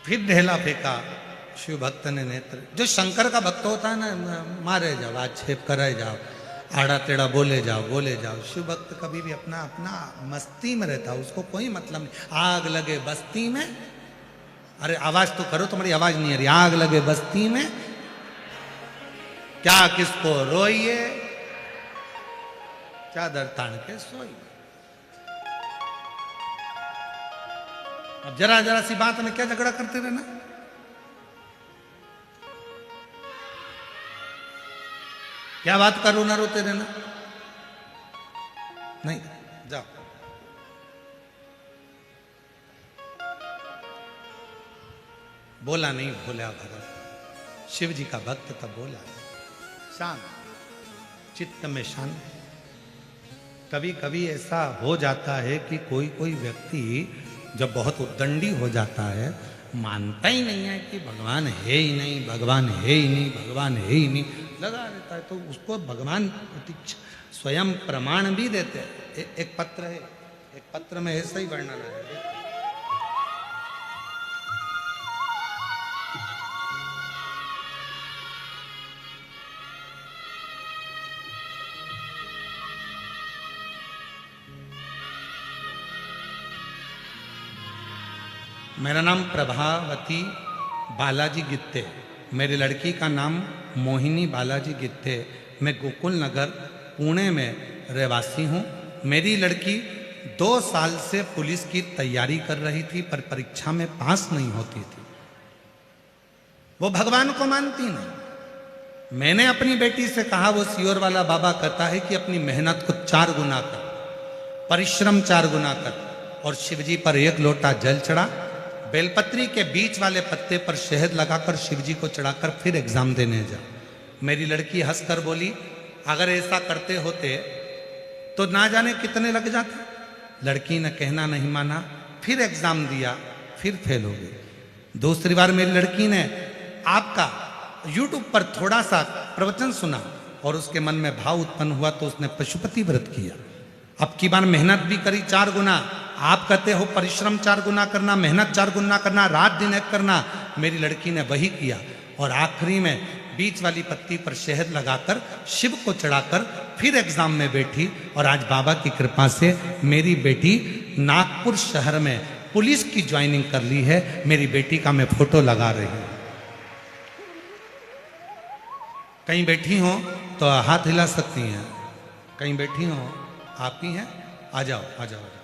[SPEAKER 1] फिर ढेला फेंका, शिव भक्त ने नेत्र। जो शंकर का भक्त होता है ना, मारे जाओ, आक्षेप कराए जाओ, आड़ा टेढ़ा बोले जाओ। शिव भक्त कभी भी अपना अपना मस्ती में रहता, उसको कोई मतलब नहीं। आग लगे बस्ती में, अरे आवाज तो करो, तुम्हारी आवाज नहीं आ रही। आग लगे बस्ती में क्या किसको रोइए, चादर तान के सोइए। अब जरा जरा सी बात में क्या झगड़ा करते रहना। क्या बात करो ना रोते रहना। नहीं, जाओ। बोला नहीं भोला भरत, शिव जी का भक्त तब बोला। शांत, चित्त में शांत। कभी कभी ऐसा हो जाता है कि कोई कोई व्यक्ति जब बहुत उद्दंडी हो जाता है, मानता ही नहीं है कि भगवान है ही नहीं, भगवान है ही नहीं, भगवान है ही नहीं, लगा रहता है, तो उसको भगवान स्वयं प्रमाण भी देते हैं। एक पत्र है, एक पत्र में ऐसा ही वर्णन है। मेरा नाम प्रभावती बालाजी गित्ते, मेरी लड़की का नाम मोहिनी बालाजी गित्ते। मैं गोकुल नगर पुणे में रहवासी हूँ। मेरी लड़की 2 साल से पुलिस की तैयारी कर रही थी, पर परीक्षा में पास नहीं होती थी। वो भगवान को मानती नहीं। मैंने अपनी बेटी से कहा, वो सियोर वाला बाबा कहता है कि अपनी मेहनत को 4 गुना कर, परिश्रम 4 गुना कर, और शिवजी पर 1 लोटा जल चढ़ा, बेलपत्री के बीच वाले पत्ते पर शहद लगाकर शिवजी को चढ़ाकर फिर एग्जाम देने जा। मेरी लड़की हंसकर बोली, अगर ऐसा करते होते तो ना जाने कितने लग जाते। लड़की ने कहना नहीं माना, फिर एग्जाम दिया, फिर फेल हो गई। दूसरी बार मेरी लड़की ने आपका यूट्यूब पर थोड़ा सा प्रवचन सुना और उसके मन में भाव उत्पन्न हुआ, तो उसने पशुपति व्रत किया। अब की बार मेहनत भी करी 4 गुना। आप कहते हो परिश्रम 4 गुना करना, मेहनत 4 गुना करना, रात दिन एक करना। मेरी लड़की ने वही किया और आखिरी में बीच वाली पत्ती पर शहद लगाकर शिव को चढ़ाकर फिर एग्जाम में बैठी। और आज बाबा की कृपा से मेरी बेटी नागपुर शहर में पुलिस की ज्वाइनिंग कर ली है। मेरी बेटी का मैं फोटो लगा रही हूं। कहीं बैठी हो तो हाथ हिला सकती हैं, कहीं बैठी हो आप ही हैं, आ जाओ आ जाओ आ जाओ।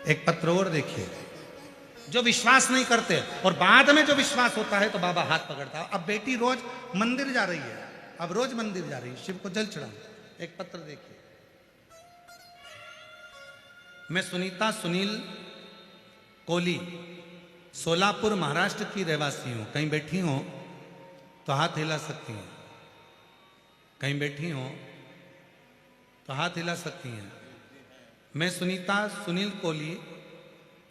[SPEAKER 1] एक पत्र और देखिए। जो विश्वास नहीं करते और बाद में जो विश्वास होता है तो बाबा हाथ पकड़ता है। अब बेटी रोज मंदिर जा रही है, अब रोज मंदिर जा रही है, शिव को जल चढ़ाओ। एक पत्र देखिए। मैं सुनीता सुनील कोली, सोलापुर महाराष्ट्र की रहवासी हूं। कहीं बैठी हो तो हाथ हिला सकती हैं, कहीं बैठी हो तो हाथ हिला सकती हैं। मैं सुनीता सुनील कोहली,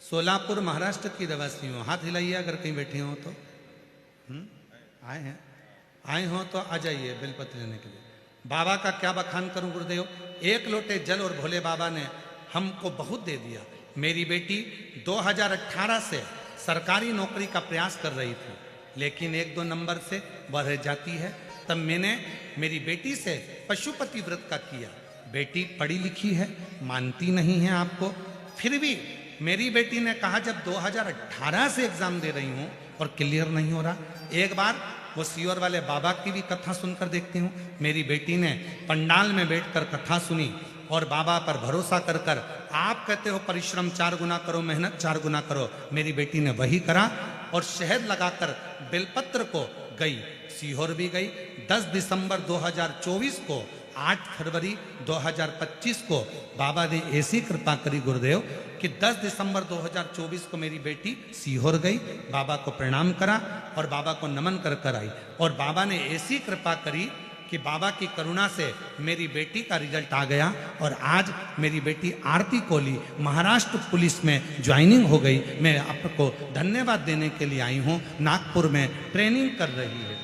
[SPEAKER 1] सोलापुर महाराष्ट्र की रहवासी हूँ। हाथ हिलाइए अगर कहीं बैठे हो तो। आए हैं, आए हो तो आ जाइए बेलपत्र लेने के लिए। बाबा का क्या बखान करूं गुरुदेव। 1 लोटे जल और भोले बाबा ने हमको बहुत दे दिया। मेरी बेटी 2018 से सरकारी नौकरी का प्रयास कर रही थी, लेकिन 1-2 नंबर से वह रह जाती है। तब मैंने मेरी बेटी से पशुपति व्रत का किया। बेटी पढ़ी लिखी है, मानती नहीं है आपको। फिर भी मेरी बेटी ने कहा, जब 2018 से एग्जाम दे रही हूं और क्लियर नहीं हो रहा, एक बार वो सियोर वाले बाबा की भी कथा सुनकर देखती हूँ। मेरी बेटी ने पंडाल में बैठकर कथा सुनी और बाबा पर भरोसा कर कर, आप कहते हो परिश्रम 4 गुना करो, मेहनत 4 गुना करो। मेरी बेटी ने वही करा और शहद लगाकर बेलपत्र को गई, सीहोर भी गई। 10 दिसंबर 2024 को, 8 फरवरी 2025 को बाबा ने ऐसी कृपा करी गुरुदेव कि 10 दिसंबर 2024 को मेरी बेटी सीहोर गई, बाबा को प्रणाम करा और बाबा को नमन कर कर आई। और बाबा ने ऐसी कृपा करी कि बाबा की करुणा से मेरी बेटी का रिजल्ट आ गया और आज मेरी बेटी आरती कोहली महाराष्ट्र पुलिस में ज्वाइनिंग हो गई। मैं आपको धन्यवाद देने के लिए आई हूँ। नागपुर में ट्रेनिंग कर रही है।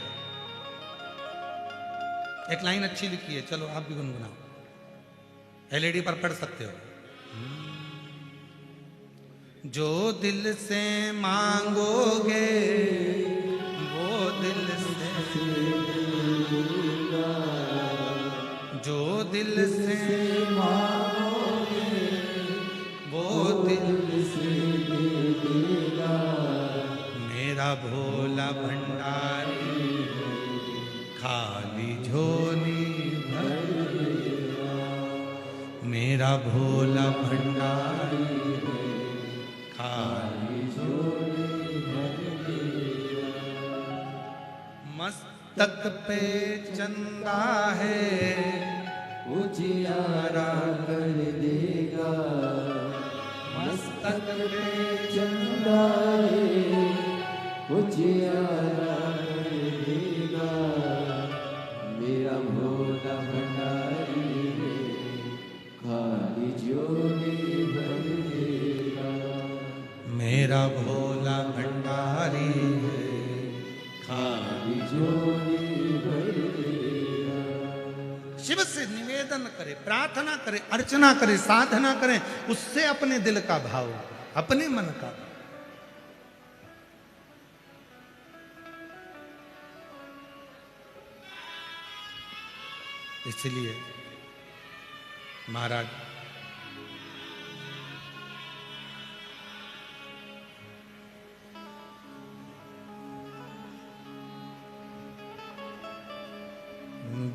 [SPEAKER 1] एक लाइन अच्छी लिखी है, चलो आप भी गुनगुनाओ। एलईडी पर पढ़ सकते हो। जो दिल से मांगोगे वो दिल से, जो दिल से मांगोगे वो दिल से देगा। मेरा भोला भंडारी खाली झोली भर देगा। मेरा भोला भंडारी खाली मस्तक पे चंदा है
[SPEAKER 2] उजियारा कर देगा, मस्तक पे चंदा है उजियारा कर देगा, मेरा भोला भंडारी है खाली झोली भर देगा,
[SPEAKER 1] मेरा भोला भंडारी है
[SPEAKER 2] खाली झोली भर देगा।
[SPEAKER 1] शिव से निवेदन करे, प्रार्थना करे, अर्चना करे, साधना करे, उससे अपने दिल का भाव, अपने मन का। इसलिए महाराज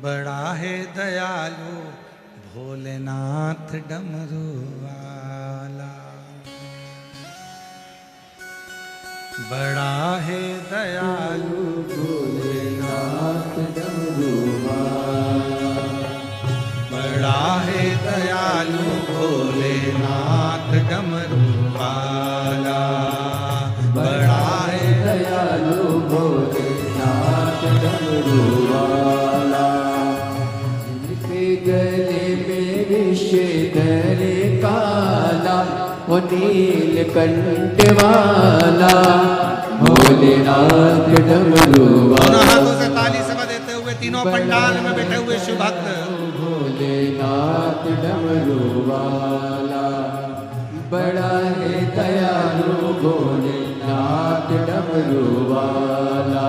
[SPEAKER 1] बड़ा है दयालु भोलेनाथ डमरू वाला, बड़ा है दयालु
[SPEAKER 2] भोलेनाथ डमरू वाला,
[SPEAKER 1] बड़ा है दयालु भोलेनाथ डमरू वाला, बड़ा है
[SPEAKER 2] दयालु भोलेनाथ डमरू वाला, जिनके गले में विषधर काला वो नीलकंठ वाला, भोलेनाथ डमरू
[SPEAKER 1] दोनों
[SPEAKER 2] वाला,
[SPEAKER 1] हाथों से ताली सभा देते हुए तीनों पंडाल में बैठे हुए शिव भक्त
[SPEAKER 2] भोलेनाथ डमरू वाला, बड़ा है दयालु भोलेनाथ डमरू वाला,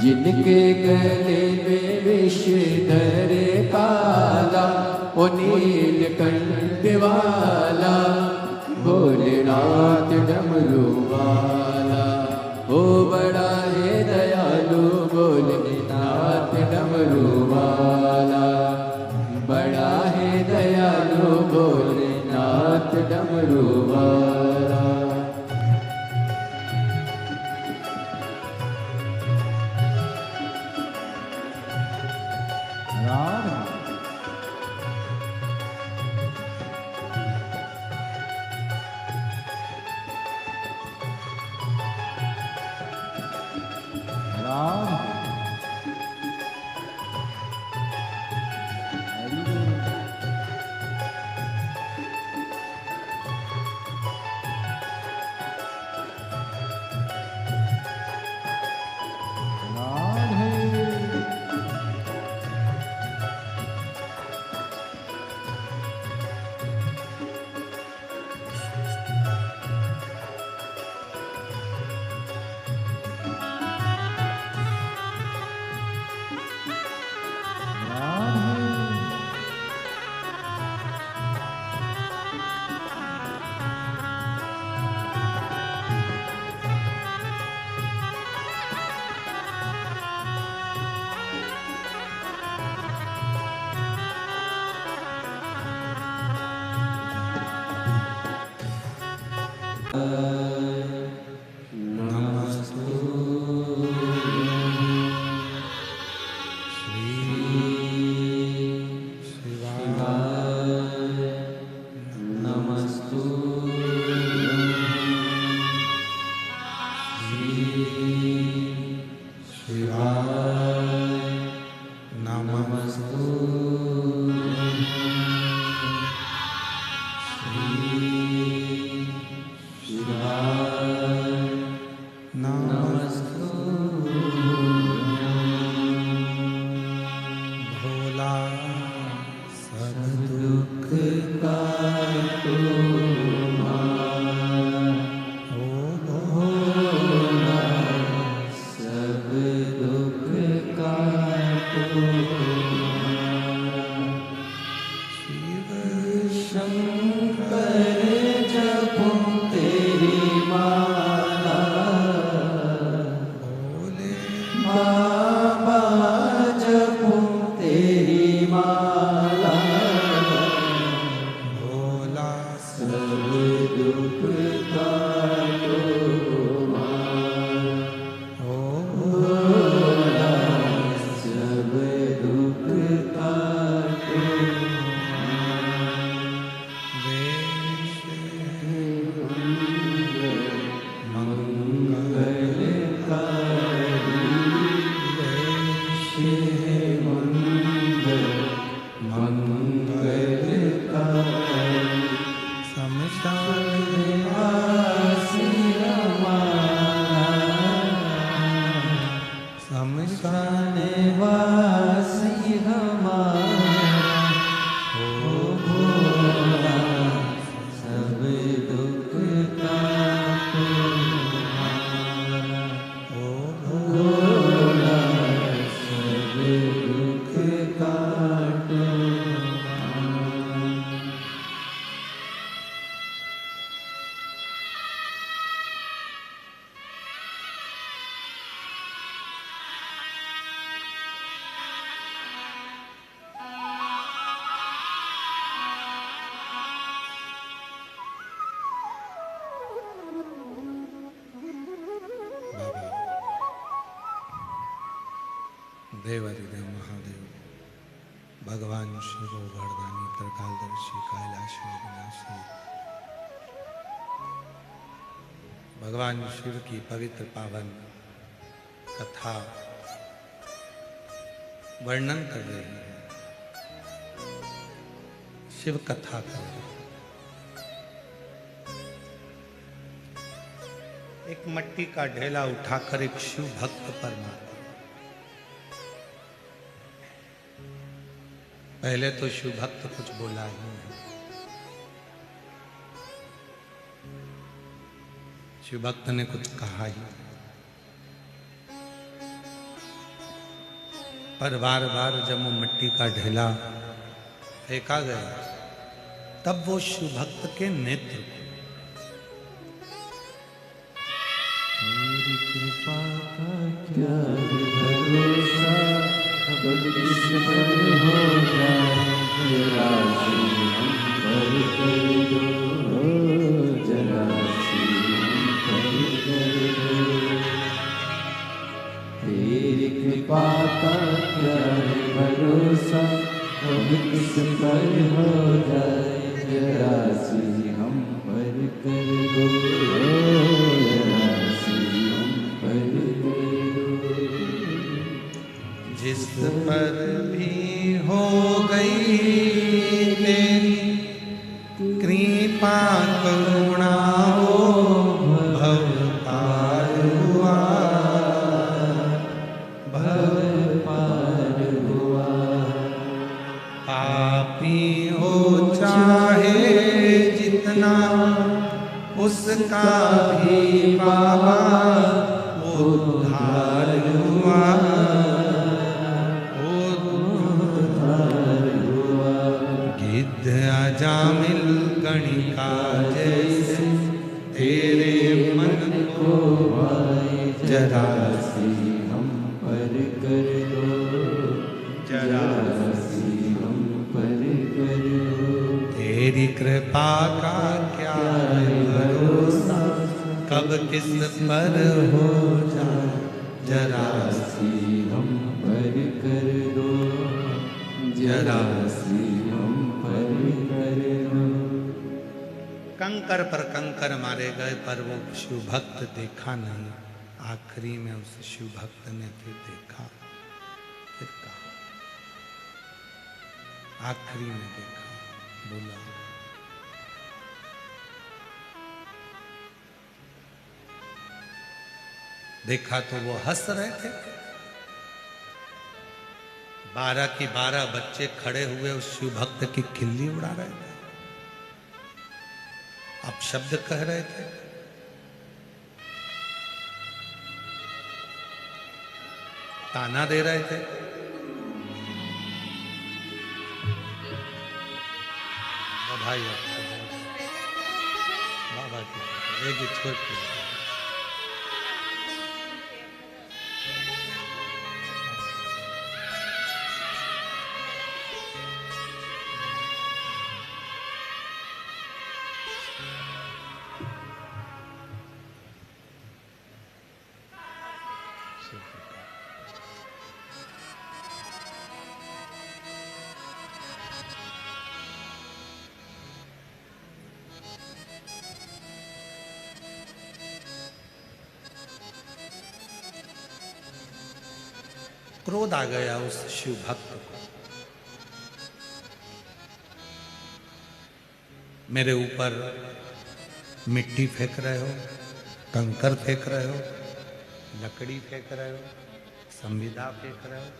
[SPEAKER 2] जिनके गले में विषधर काला वो नीलकंठ वाला, भोलेनाथ डमरू वाला, ओ बड़ा है दयालु भोलेनाथ डमरू वाला, बड़ा है दयालु भोलेनाथ डमरू वाला। राम राम
[SPEAKER 1] भोला
[SPEAKER 2] सब दुख का
[SPEAKER 1] देवरिदेव महादेव भगवान शिव वरदानी त्रिकालदर्शी कैलाशी विनाशी भगवान शिव की पवित्र पावन कथा वर्णन कर रही है, शिव कथा कर रही है। एक मट्टी का ढेला उठाकर एक शिव भक्त पर मारा। पहले तो शिव भक्त कुछ बोला ही नहीं। शिव भक्त ने कुछ कहा ही, पर बार बार जब वो मिट्टी का ढेला फेंका गया तब वो शिव भक्त के नेत्र को
[SPEAKER 2] तेरी कृपा का क्या भरोसा, कब किस पर हो जाए जरा सी हम पर कर दो, जरा सी हम पर कर दो। तेरी कृपा का क्या भरोसा, कब किस पर हो जाए जरा सी हम पर कर दो, जरा सी हम पर कर दो।
[SPEAKER 1] जिस पर भी हो गई तेरी कृपा करुणा हो भव पार हुआ, भव
[SPEAKER 2] पार हुआ।
[SPEAKER 1] पापी हो चाहे जितना उसका भी बाबा उद्धार हुआ,
[SPEAKER 2] उद्धार हुआ।
[SPEAKER 1] गिद्ध अजामिल कणिका जैसे तेरे मन को
[SPEAKER 2] भाई जरा सी हम पर कर दो, जरा सी हम पर कर दो।
[SPEAKER 1] तेरी कृपा का क्या है भरोसा, कब किस पर हो जाए जरा
[SPEAKER 2] सी हम पर कर दो, जरा सी हम पर कर दो।
[SPEAKER 1] कंकर पर कंकर मारे गए पर वो शिव भक्त देखा नहीं। आखिरी में उस शिव भक्त ने फिर देखा, फिर कहा, आखिरी में देखा, बोला देखा तो वो हंस रहे थे। 12 की 12 बच्चे खड़े हुए उस शिव भक्त की खिल्ली उड़ा रहे थे, अब शब्द कह रहे थे। ताना दे रहे थे। भाई बाबा की एक ही छोड़ के क्रोध आ गया उस शिव भक्त को। मेरे ऊपर मिट्टी फेंक रहे हो, कंकर फेंक रहे हो, लकड़ी फेंक रहे हो, संविदा फेंक रहे हो।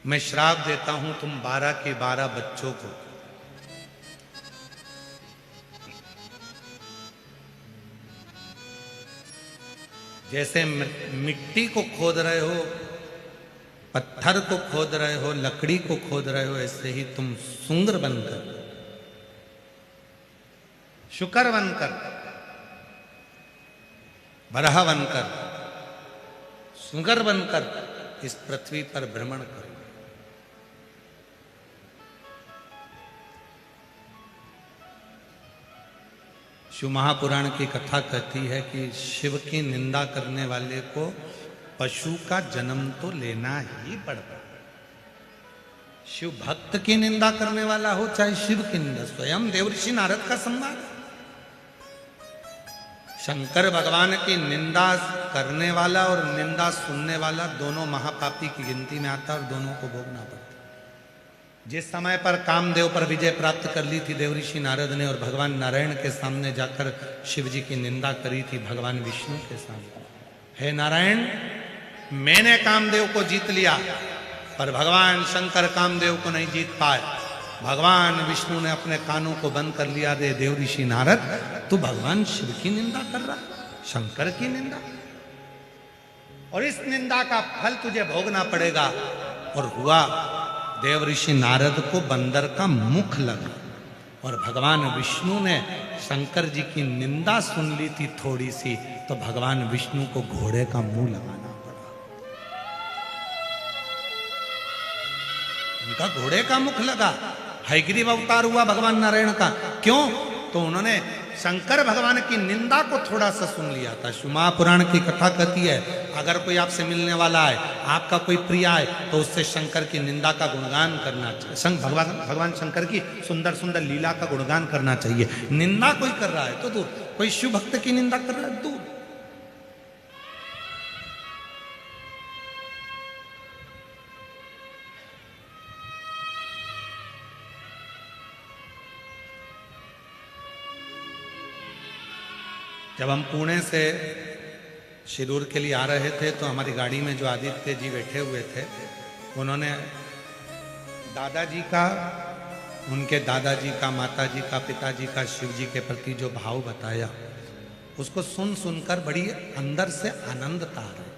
[SPEAKER 1] मैं श्राप देता हूं तुम 12 के 12 बच्चों को जैसे मिट्टी को खोद रहे हो, पत्थर को खोद रहे हो, लकड़ी को खोद रहे हो, ऐसे ही तुम सुंगर बनकर, शुकर बनकर, बरहा बनकर, सुंगर बनकर इस पृथ्वी पर भ्रमण करो। शिव महापुराण की कथा कहती है कि शिव की निंदा करने वाले को पशु का जन्म तो लेना ही पड़ता। शिव भक्त की निंदा करने वाला हो चाहे शिव की निंदा, स्वयं देवर्षि नारद का संवाद। शंकर भगवान की निंदा करने वाला और निंदा सुनने वाला दोनों महापापी की गिनती में आता है और दोनों को भोगना पड़ता। जिस समय पर कामदेव पर विजय प्राप्त कर ली थी देवऋषि नारद ने और भगवान नारायण के सामने जाकर शिव जी की निंदा करी थी भगवान विष्णु के सामने, हे नारायण मैंने कामदेव को जीत लिया, पर भगवान शंकर कामदेव को नहीं जीत पाए। भगवान विष्णु ने अपने कानों को बंद कर लिया, रे देवऋषि नारद तू भगवान शिव की निंदा कर रहा, शंकर की निंदा, और इस निंदा का फल तुझे भोगना पड़ेगा। और हुआ, देवऋषि नारद को बंदर का मुख लगा और भगवान विष्णु ने शंकर जी की निंदा सुन ली थी थोड़ी सी, तो भगवान विष्णु को घोड़े का मुंह लगाना पड़ा। उनका घोड़े का मुख लगा। हयग्रीव अवतार हुआ भगवान नारायण का, क्यों? तो उन्होंने शंकर भगवान की निंदा को थोड़ा सा सुन लिया था। महापुराण की कथा कहती है, अगर कोई आपसे मिलने वाला है, आपका कोई प्रिय है, तो उससे शंकर की निंदा का गुणगान करना चाहिए। भगवान शंकर की सुंदर सुंदर लीला का गुणगान करना चाहिए। निंदा कोई कर रहा है तो दूर, कोई शिव भक्त की निंदा कर रहा है दूर। जब हम पुणे से शिरूर के लिए आ रहे थे तो हमारी गाड़ी में जो आदित्य जी बैठे हुए थे, उन्होंने दादाजी का, उनके दादाजी का, माताजी का, पिताजी का शिव जी के प्रति जो भाव बताया, उसको सुन सुनकर बड़ी अंदर से आनंद आ रहा,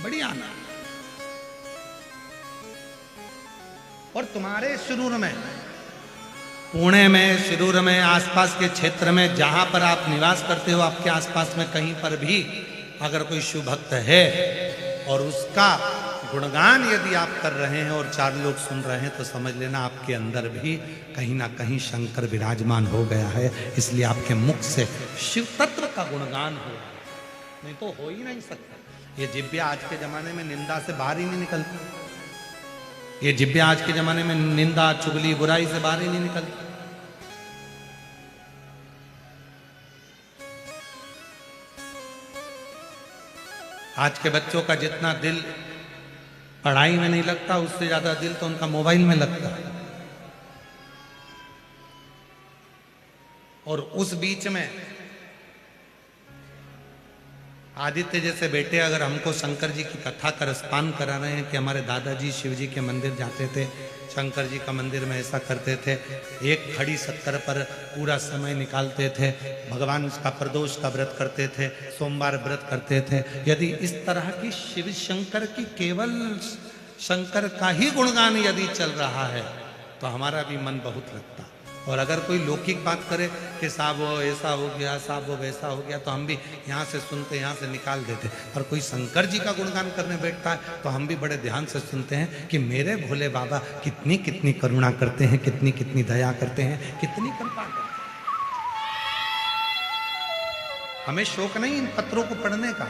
[SPEAKER 1] बड़ी आनंद। और तुम्हारे शिरूर में, पुणे में, शिरूर में, आसपास के क्षेत्र में जहां पर आप निवास करते हो, आपके आसपास में कहीं पर भी अगर कोई शिव भक्त है और उसका गुणगान यदि आप कर रहे हैं और 4 लोग सुन रहे हैं, तो समझ लेना आपके अंदर भी कहीं ना कहीं शंकर विराजमान हो गया है। इसलिए आपके मुख से शिव तत्व का गुणगान हो, नहीं तो हो ही नहीं सकता। ये जिब्या आज के जमाने में निंदा से बाहर ही नहीं निकलती। ये जिब्या आज के जमाने में निंदा, चुगली, बुराई से बाहर ही नहीं निकलती। आज के बच्चों का जितना दिल पढ़ाई में नहीं लगता, उससे ज्यादा दिल तो उनका मोबाइल में लगता है। और उस बीच में आदित्य जैसे बेटे अगर हमको शंकर जी की कथा का रसपान करा रहे हैं कि हमारे दादाजी शिव जी के मंदिर जाते थे, शंकर जी का मंदिर में ऐसा करते थे, एक खड़ी शक्कर पर पूरा समय निकालते थे, भगवान का प्रदोष का व्रत करते थे, सोमवार व्रत करते थे। यदि इस तरह की शिव शंकर की केवल शंकर का ही गुणगान यदि चल रहा है तो हमारा भी मन बहुत लगता। और अगर कोई लौकिक बात करे कि साहब वो ऐसा हो गया, साहब वो वैसा हो गया, तो हम भी यहाँ से सुनते, यहाँ से निकाल देते। और कोई शंकर जी का गुणगान करने बैठता है तो हम भी बड़े ध्यान से सुनते हैं कि मेरे भोले बाबा कितनी कितनी करुणा करते हैं, कितनी कितनी दया करते हैं, कितनी कृपा करते हैं। हमें शौक नहीं इन पत्रों को पढ़ने का,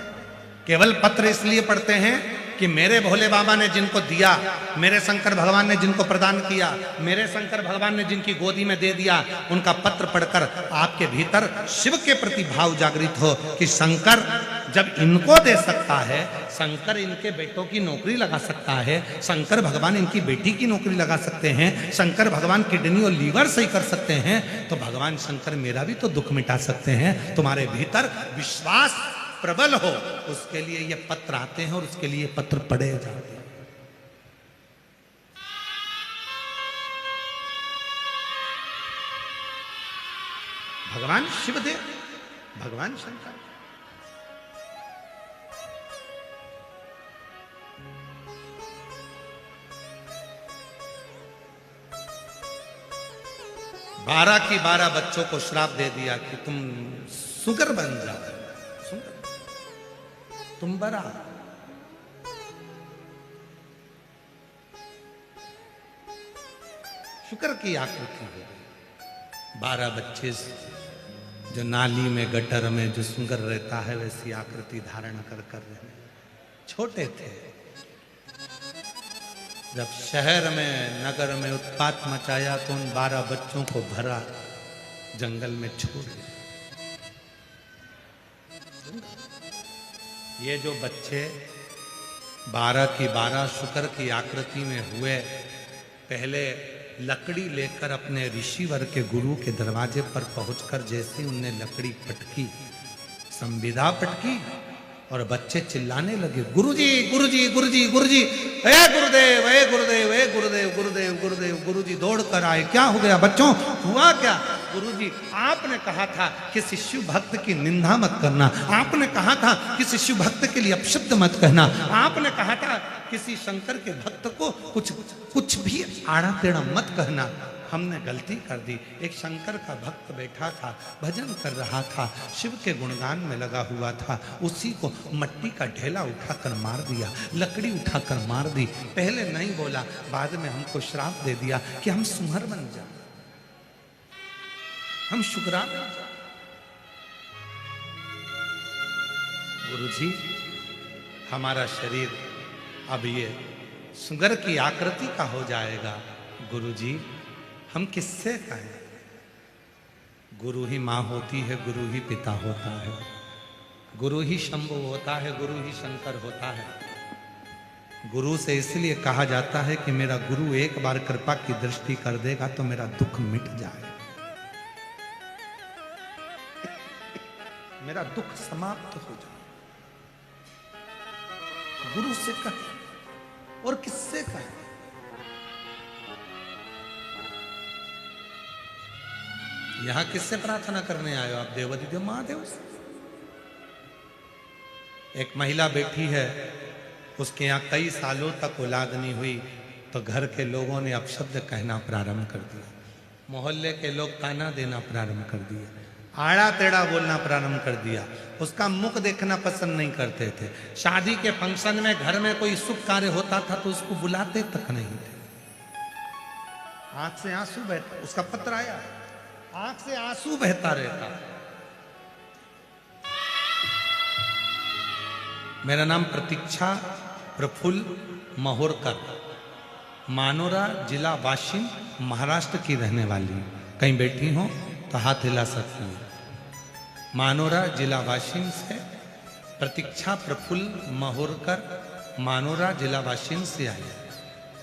[SPEAKER 1] केवल पत्र इसलिए पढ़ते हैं कि मेरे भोले बाबा ने जिनको दिया, मेरे शंकर भगवान ने जिनको प्रदान किया, मेरे शंकर भगवान ने जिनकी गोदी में दे दिया, उनका पत्र पढ़कर आपके भीतर शिव के प्रति भाव जागृत हो कि शंकर जब इनको दे सकता है, शंकर इनके बेटों की नौकरी लगा सकता है, शंकर भगवान इनकी बेटी की नौकरी लगा सकते हैं, शंकर भगवान किडनी और लीवर सही कर सकते हैं, तो भगवान शंकर मेरा भी तो दुख मिटा सकते हैं। तुम्हारे भीतर विश्वास प्रबल हो, उसके लिए ये पत्र आते हैं और उसके लिए पत्र पढ़े जाते हैं। भगवान शिवदेव, भगवान शंकर, बारह की 12 बच्चों को श्राप दे दिया कि तुम सुगर बन जाओ, तुम बड़ा। शुक्र की आकृति है, 12 बच्चे जो नाली में गटर में जो सुंदर रहता है वैसी आकृति धारण कर कर रहे। छोटे थे, जब शहर में नगर में उत्पात मचाया तो उन 12 बच्चों को भरा जंगल में छोड़ दिया। ये जो बच्चे 12 की 12 शुक्र की आकृति में हुए, पहले लकड़ी लेकर अपने ऋषिवर के गुरु के दरवाजे पर पहुंचकर जैसे उनने लकड़ी पटकी, संविदा पटकी और बच्चे चिल्लाने लगे, गुरुजी गुरुजी गुरुजी गुरुजी, ए गुरुदेव ए गुरुदेव ए गुरुदेव गुरुदेव गुरुदेव। गुरुजी दौड़ कर आए, क्या हो गया बच्चों, हुआ क्या? गुरुजी आपने कहा था कि शिशु भक्त की निंदा मत करना, आपने कहा था कि शिशु भक्त के लिए अपशब्द मत कहना, आपने कहा था किसी शंकर के भक्त को कुछ भी आड़ा टेढ़ा मत कहना। हमने गलती कर दी। एक शंकर का भक्त बैठा था, भजन कर रहा था, शिव के गुणगान में लगा हुआ था, उसी को मट्टी का ढेला उठाकर मार दिया, लकड़ी उठाकर मार दी। पहले नहीं बोला, बाद में हमको श्राप दे दिया कि हम सुमर बन जाए, हम शुक्रा बन जाए। गुरुजी हमारा शरीर अब ये सुगर की आकृति का हो जाएगा। गुरुजी हम किससे कहें? गुरु ही माँ होती है, गुरु ही पिता होता है, गुरु ही शंभु होता है, गुरु ही शंकर होता है। गुरु से इसलिए कहा जाता है कि मेरा गुरु एक बार कृपा की दृष्टि कर देगा तो मेरा दुख मिट जाए, मेरा दुख समाप्त हो जाए। गुरु से कहे और किससे कहे? यहां किससे प्रार्थना करने आए हो आप? देवाधिदेव महादेव से। एक महिला बैठी है, उसके यहाँ कई सालों तक औलाद नहीं हुई, तो घर के लोगों ने अपशब्द कहना प्रारंभ कर दिया, मोहल्ले के लोग ताना देना प्रारंभ कर दिया, आड़ा टेढ़ा बोलना प्रारंभ कर दिया, उसका मुख देखना पसंद नहीं करते थे। शादी के फंक्शन में घर में कोई शुभ कार्य होता था तो उसको बुलाते तक नहीं थे। आंख से आंसू बहता, उसका पत्र आया, आंख से आंसू बहता रहता। मेरा नाम प्रतीक्षा प्रफुल्ल महोरकर, मानोरा जिला वाशिम महाराष्ट्र की रहने वाली। कहीं बैठी हो तो हाथ हिला सकती है। मानोरा जिला वाशिम से प्रतीक्षा प्रफुल्ल महोरकर, मानोरा जिला वाशिम से आई।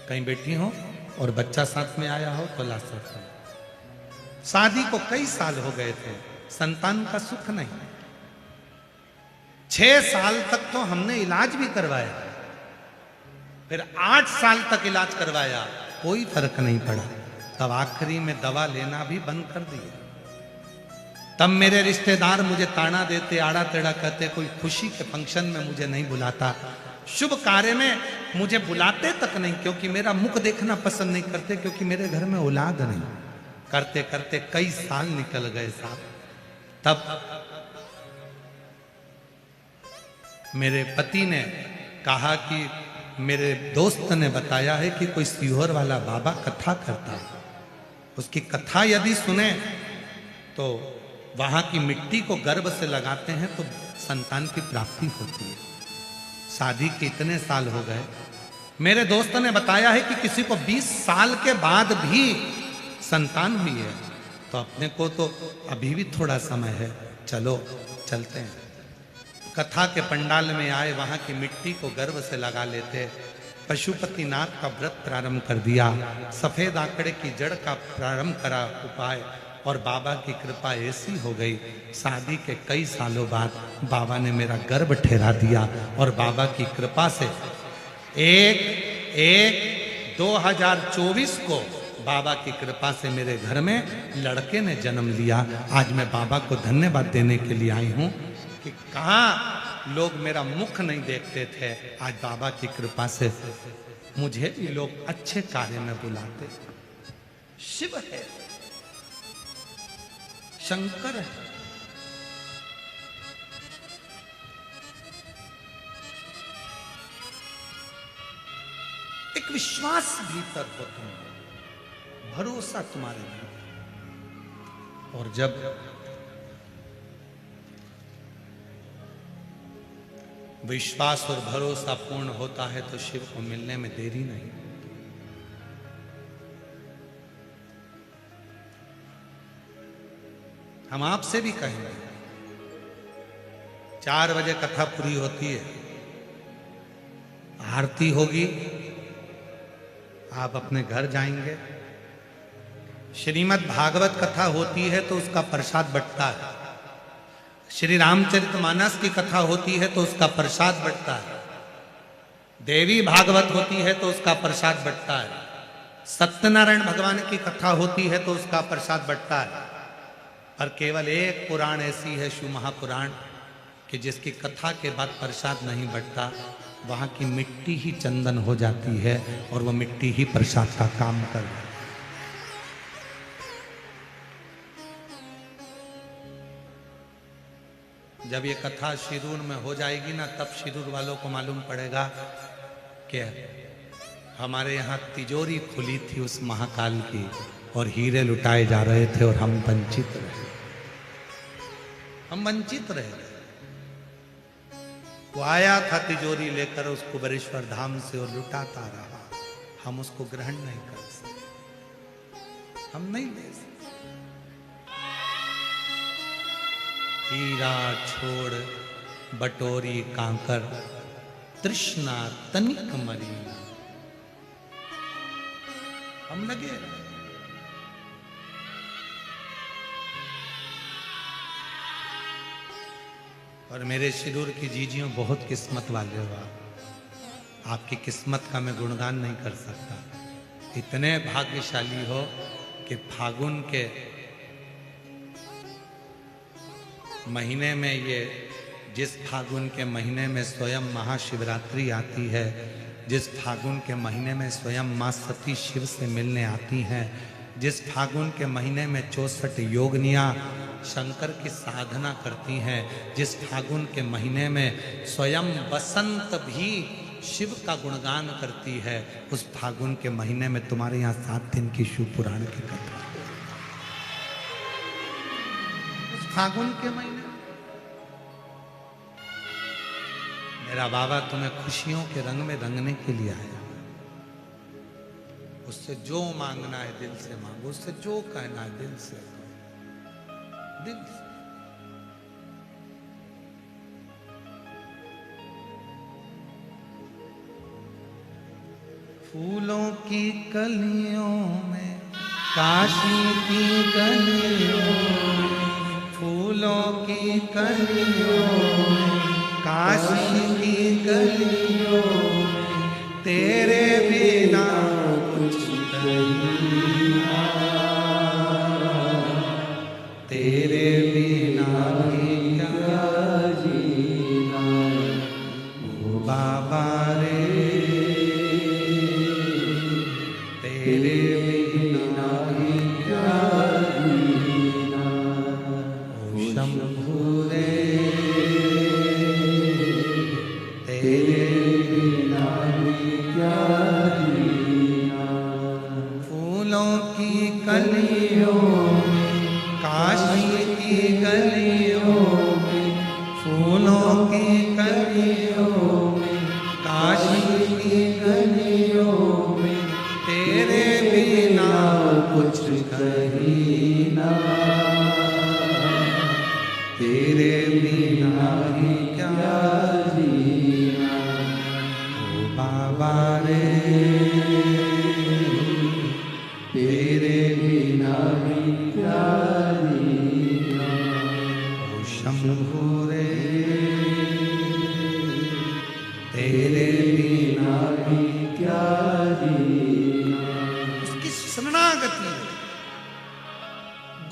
[SPEAKER 1] कहीं बैठी हो और बच्चा साथ में आया हो तो ला सकते हो। शादी को कई साल हो गए थे, संतान का सुख नहीं। 6 साल तक तो हमने इलाज भी करवाया, फिर 8 साल तक इलाज करवाया, कोई फर्क नहीं पड़ा। तब आखिरी में दवा लेना भी बंद कर दिया। तब मेरे रिश्तेदार मुझे ताना देते, आड़ा टेढ़ा कहते, कोई खुशी के फंक्शन में मुझे नहीं बुलाता, शुभ कार्य में मुझे बुलाते तक नहीं, क्योंकि मेरा मुख देखना पसंद नहीं करते, क्योंकि मेरे घर में औलाद नहीं। करते करते कई साल निकल गए साहब। तब मेरे पति ने कहा कि मेरे दोस्त ने बताया है कि कोई सीहोर वाला बाबा कथा करता है, उसकी कथा यदि सुने तो वहां की मिट्टी को गर्भ से लगाते हैं तो संतान की प्राप्ति होती है। शादी के इतने साल हो गए, मेरे दोस्त ने बताया है कि किसी को 20 साल के बाद भी संतान हुई है, तो अपने को तो अभी भी थोड़ा समय है, चलो चलते हैं। कथा के पंडाल में आए, वहां की मिट्टी को गर्भ से लगा लेते। पशुपतिनाथ का व्रत प्रारंभ कर दिया, सफेद आंकड़े की जड़ का प्रारंभ करा उपाय, और बाबा की कृपा ऐसी हो गई, शादी के कई सालों बाद बाबा ने मेरा गर्भ ठहरा दिया। और बाबा की कृपा से 1/1/2024 को बाबा की कृपा से मेरे घर में लड़के ने जन्म लिया। आज मैं बाबा को धन्यवाद देने के लिए आई हूँ कि कहाँ लोग मेरा मुख नहीं देखते थे, आज बाबा की कृपा से मुझे भी लोग अच्छे कार्य में बुलाते। शिव है, शंकर है, एक विश्वास भीतर हो, तुम भरोसा तुम्हारे में। और जब विश्वास और भरोसा पूर्ण होता है तो शिव को मिलने में देरी नहीं। हम आपसे भी कहेंगे, 4 बजे कथा पूरी होती है, आरती होगी, आप अपने घर जाएंगे। श्रीमद् भागवत कथा होती है तो उसका प्रसाद बंटता है। श्री रामचरितमानस की कथा होती है तो उसका प्रसाद बंटता है। देवी भागवत होती है तो उसका प्रसाद बंटता है। सत्यनारायण भगवान की कथा होती है तो उसका प्रसाद बंटता है। पर केवल एक पुराण ऐसी है, शिव महापुराण, कि जिसकी कथा के बाद प्रसाद नहीं बंटता, वहां की मिट्टी ही चंदन हो जाती है और वह मिट्टी ही प्रसाद का काम कर रही है। जब ये कथा शिरूर में हो जाएगी ना, तब शिरूर वालों को मालूम पड़ेगा कि हमारे यहाँ तिजोरी खुली थी उस महाकाल की और हीरे लुटाए जा रहे थे और हम वंचित रहे। हम वंचित रहे। वो आया था तिजोरी लेकर उस कुबेरेश्वर धाम से और लुटाता रहा। हम उसको ग्रहण नहीं कर सकते, हम नहीं ले सकते। हीरा छोड़ बटोरी कांकर, तृष्णा तनिक मरी, हम लगे रहे। और मेरे शिरूर की जीजियों बहुत किस्मत वाले हो आप। आपकी किस्मत का मैं गुणगान नहीं कर सकता। इतने भाग्यशाली हो कि फागुन के महीने में, ये जिस फागुन के महीने में स्वयं महाशिवरात्रि आती है, जिस फागुन के महीने में स्वयं माँ सती शिव से मिलने आती हैं, जिस फागुन के महीने में 64 योगनियाँ शंकर की साधना करती हैं, जिस फागुन के महीने में स्वयं बसंत भी शिव का गुणगान करती है, उस फागुन के महीने में तुम्हारे यहाँ 7 दिन की शिव पुराण की कथा। उस फागुन के महीने मेरा बाबा तुम्हें खुशियों के रंग में रंगने के लिए आया। उससे जो मांगना है दिल से मांगो, उससे जो कहना है दिल से, दिल से। फूलों की कलियों में, काशी की गलियों में, फूलों की कलियों में, काशी की गलियों में, तेरे बिना कुछ नहीं, तेरे बिना भी क्या जीना, ओ बाबा रे, तेरे बिना भी क्या जीना, ओ शंभू रे, तेरे बिना भी क्या जीना। फूलों की कलियों में, काशी की गलियों में, फूलों की कलियों में, काशी की गलियों में, तेरे बिना कुछ कहीं ना, तेरे बिना ही क्या जीना, ओ बाबा रे, तेरे बिना भी क्या जीना, ओ शंभू रे, तेरे बिना भी क्या जीना। उसकी शरणागति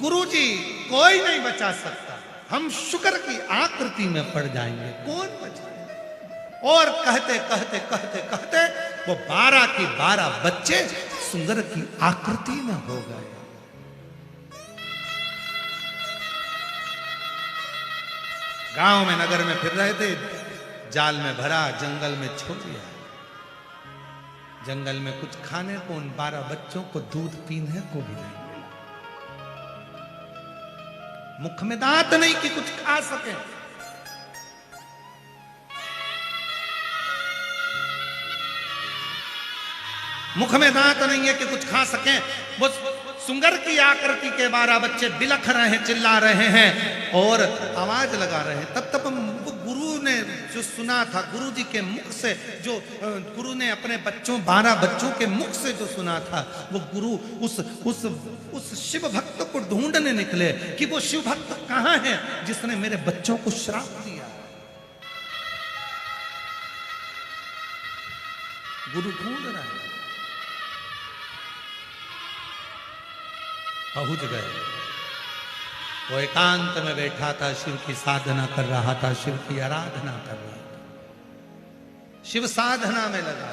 [SPEAKER 1] गुरुजी कोई नहीं बचा सकता। हम शुक्र की आकृति में पड़ जाएंगे, कौन बचाएगा। और कहते कहते कहते कहते वो 12 की 12 बच्चे सुंदर की आकृति में हो गए। गांव में नगर में फिर रहे थे, जाल में भरा, जंगल में छोड़ दिया। जंगल में कुछ खाने को उन 12 बच्चों को दूध पीने को भी नहीं, मुख में दांत नहीं कि कुछ खा सके। मुख में दांत नहीं है कि कुछ खा सकें। वो सुंगर की आकृति के 12 बच्चे बिलख रहे हैं, चिल्ला रहे हैं और आवाज लगा रहे हैं। तब वो गुरु ने जो सुना था, गुरु जी के मुख से जो गुरु ने अपने बच्चों 12 बच्चों के मुख से जो सुना था, वो गुरु उस शिव भक्त को ढूंढने निकले कि वो शिव भक्त कहां है जिसने मेरे बच्चों को श्राप दिया। गुरु ढूंढ रहा है, पहुंच गए। वो एकांत में बैठा था, शिव की साधना कर रहा था, शिव की आराधना कर रहा था, शिव साधना में लगा।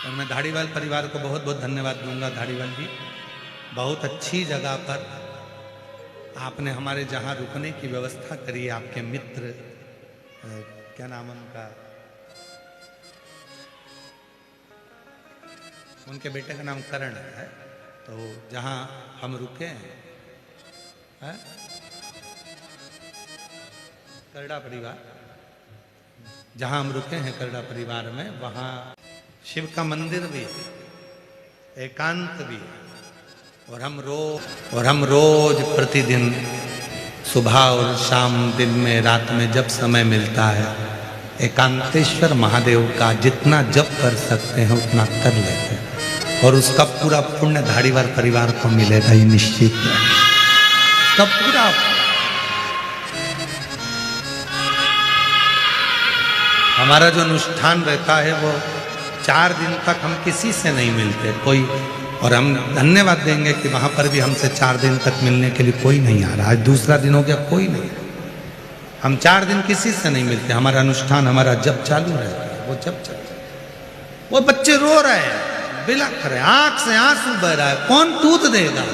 [SPEAKER 1] और मैं धाड़ीवाल परिवार को बहुत बहुत धन्यवाद दूंगा। धाड़ीवाल जी, बहुत अच्छी जगह पर आपने हमारे जहां रुकने की व्यवस्था करी। आपके मित्र, क्या नाम उनका, उनके बेटे का नाम करण है। तो जहां हम रुके हैं, करड़ा परिवार, जहां हम रुके हैं करड़ा परिवार में, वहां शिव का मंदिर भी है, एकांत भी है। और हम रोज प्रतिदिन सुबह और शाम, दिन में, रात में जब समय मिलता है, एकांतेश्वर महादेव का जितना जप कर सकते हैं उतना कर लेते हैं। और उसका पूरा पुण्य धाड़ीवाल परिवार को मिलेगा, ये निश्चित है। तब पूरा हमारा जो अनुष्ठान रहता है वो 4 दिन तक हम किसी से नहीं मिलते कोई। और हम धन्यवाद देंगे कि वहां पर भी हमसे 4 दिन तक मिलने के लिए कोई नहीं आ रहा। आज दूसरा दिन हो गया, कोई नहीं। हम 4 दिन किसी से नहीं मिलते। हमारा अनुष्ठान, हमारा जप चालू रहता है, वो जप चलता है। वो बच्चे रो रहे हैं, बिलख रहे, आंख से आंसू बह रहा है, कौन दूध देगा।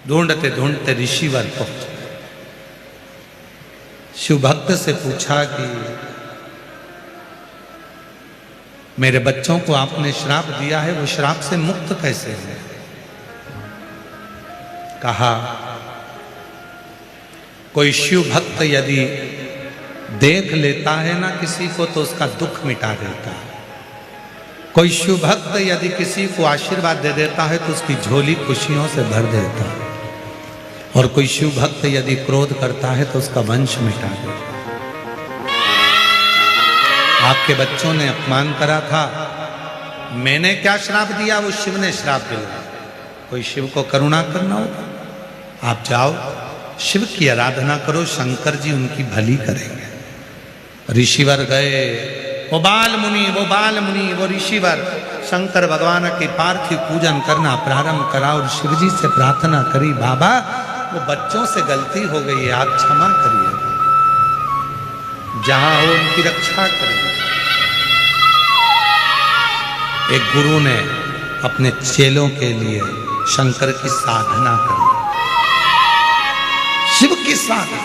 [SPEAKER 1] ढूंढते ढूंढते ऋषिवर पहुंचे। शिव भक्त से पूछा कि मेरे बच्चों को आपने श्राप दिया है, वो श्राप से मुक्त कैसे है। कहा, कोई शिव भक्त यदि देख लेता है ना किसी को तो उसका दुख मिटा देता है। कोई शिव भक्त यदि किसी को आशीर्वाद दे देता है तो उसकी झोली खुशियों से भर देता है। और कोई शिव भक्त यदि क्रोध करता है तो उसका वंश मिटा देता है। आपके बच्चों ने अपमान करा था, मैंने क्या श्राप दिया, वो शिव ने श्राप दिया। कोई शिव को करुणा करना होगा, आप जाओ शिव की आराधना करो, शंकर जी उनकी भली करेंगे। ऋषिवर गए, वो बाल मुनि वो ऋषिवर शंकर भगवान के पार्थिव पूजन करना प्रारंभ करा और शिव जी से प्रार्थना करी, बाबा वो बच्चों से गलती हो गई है, आप क्षमा करिए, जहां हो उनकी रक्षा करिए। एक गुरु ने अपने चेलों के लिए शंकर की साधना करी, शिव की साधना।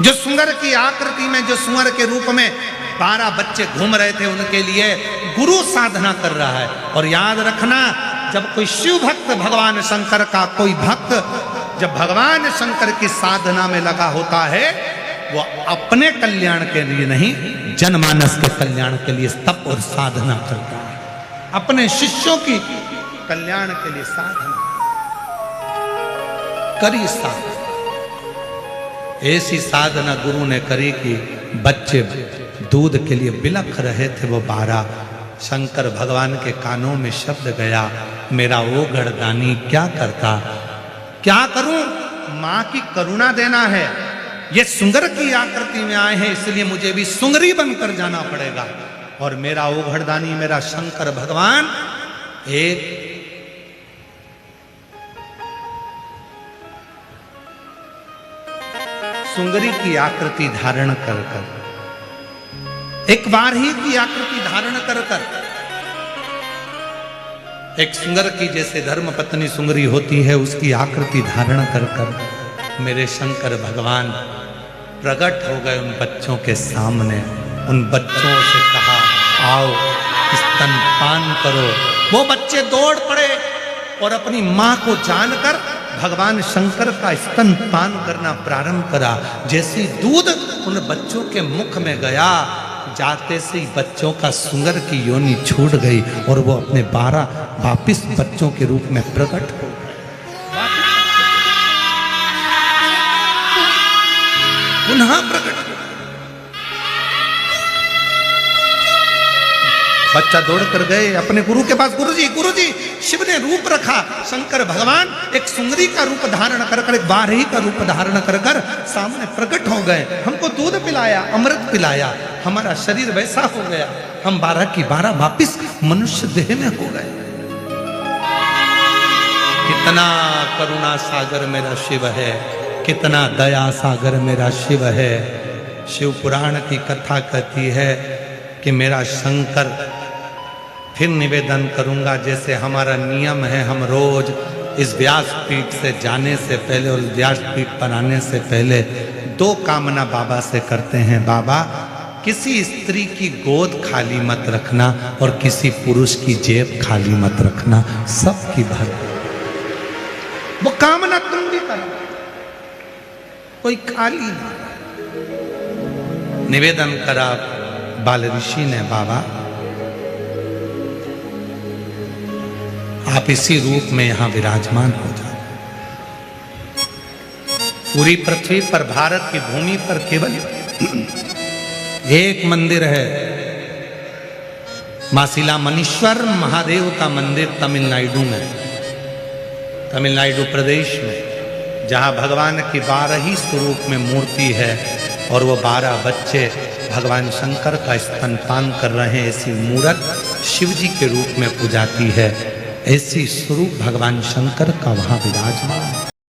[SPEAKER 1] जो सुंगर की आकृति में, जो सुअर के रूप में 12 बच्चे घूम रहे थे, उनके लिए गुरु साधना कर रहा है। और याद रखना, जब कोई शिव भक्त, भगवान शंकर का कोई भक्त जब भगवान शंकर की साधना में लगा होता है, वो अपने कल्याण के लिए नहीं, जनमानस के कल्याण के लिए तप और साधना करता है। अपने शिष्यों की कल्याण के लिए साधना करी। साधना ऐसी साधना गुरु ने करी कि बच्चे दूध के लिए बिलख रहे थे, वो 12। शंकर भगवान के कानों में शब्द गया, मेरा वो गढ़दानी क्या करता, क्या करूं, मां की करुणा देना है। ये सुंगर की आकृति में आए हैं, इसलिए मुझे भी सुंगरी बनकर जाना पड़ेगा। और मेरा वो गढ़दानी, मेरा शंकर भगवान एक सुंगरी की आकृति धारण कर कर, एक वारही की आकृति धारण कर कर, एक सुंगर की जैसे धर्म पत्नी सुंगरी होती है, उसकी आकृति धारण कर कर मेरे शंकर भगवान प्रकट हो गए उन बच्चों के सामने। उन बच्चों से कहा, आओ स्तनपान करो। वो बच्चे दौड़ पड़े और अपनी मां को जानकर भगवान शंकर का स्तनपान करना प्रारंभ करा। जैसे दूध उन बच्चों के मुख में गया, जाते से ही बच्चों का सुंदर की योनि छूट गई और वो अपने 12 वापिस बच्चों के रूप में प्रकट हो गए। पुनः प्रकट हो। बच्चा दौड़ कर गए अपने गुरु के पास। गुरुजी, शिव ने रूप रखा। शंकर भगवान एक सुंदरी का रूप धारण कर कर, एक बारही का रूप धारण कर कर सामने प्रकट हो गए। हमको दूध पिलाया, अमृत पिलाया, हमारा शरीर वैसा हो गया, हम 12 की 12 वापिस मनुष्य देह में हो गए। कितना करुणा सागर मेरा शिव है, कितना दया सागर मेरा शिव है। शिव पुराण की कथा कहती है कि मेरा शंकर, फिर निवेदन करूंगा जैसे हमारा नियम है, हम रोज इस व्यासपीठ से जाने से पहले और व्यासपीठ पर आने से पहले 2 कामना बाबा से करते हैं। बाबा, किसी स्त्री की गोद खाली मत रखना और किसी पुरुष की जेब खाली मत रखना, सबकी भर। वो कामना तुम भी करो, कोई खाली ना। निवेदन करा बाल ऋषि ने, बाबा आप इसी रूप में यहां विराजमान हो जाओ। पूरी पृथ्वी पर, भारत की भूमि पर केवल एक मंदिर है, मासिला मनीश्वर महादेव का मंदिर तमिलनाडु में, तमिलनाडु प्रदेश में, जहां भगवान की 12 ही स्वरूप में मूर्ति है और वो 12 बच्चे भगवान शंकर का स्तनपान कर रहे हैं। ऐसी मूर्त शिव जी के रूप में पूजाती है, ऐसी स्वरूप भगवान शंकर का वहां विराजमान है।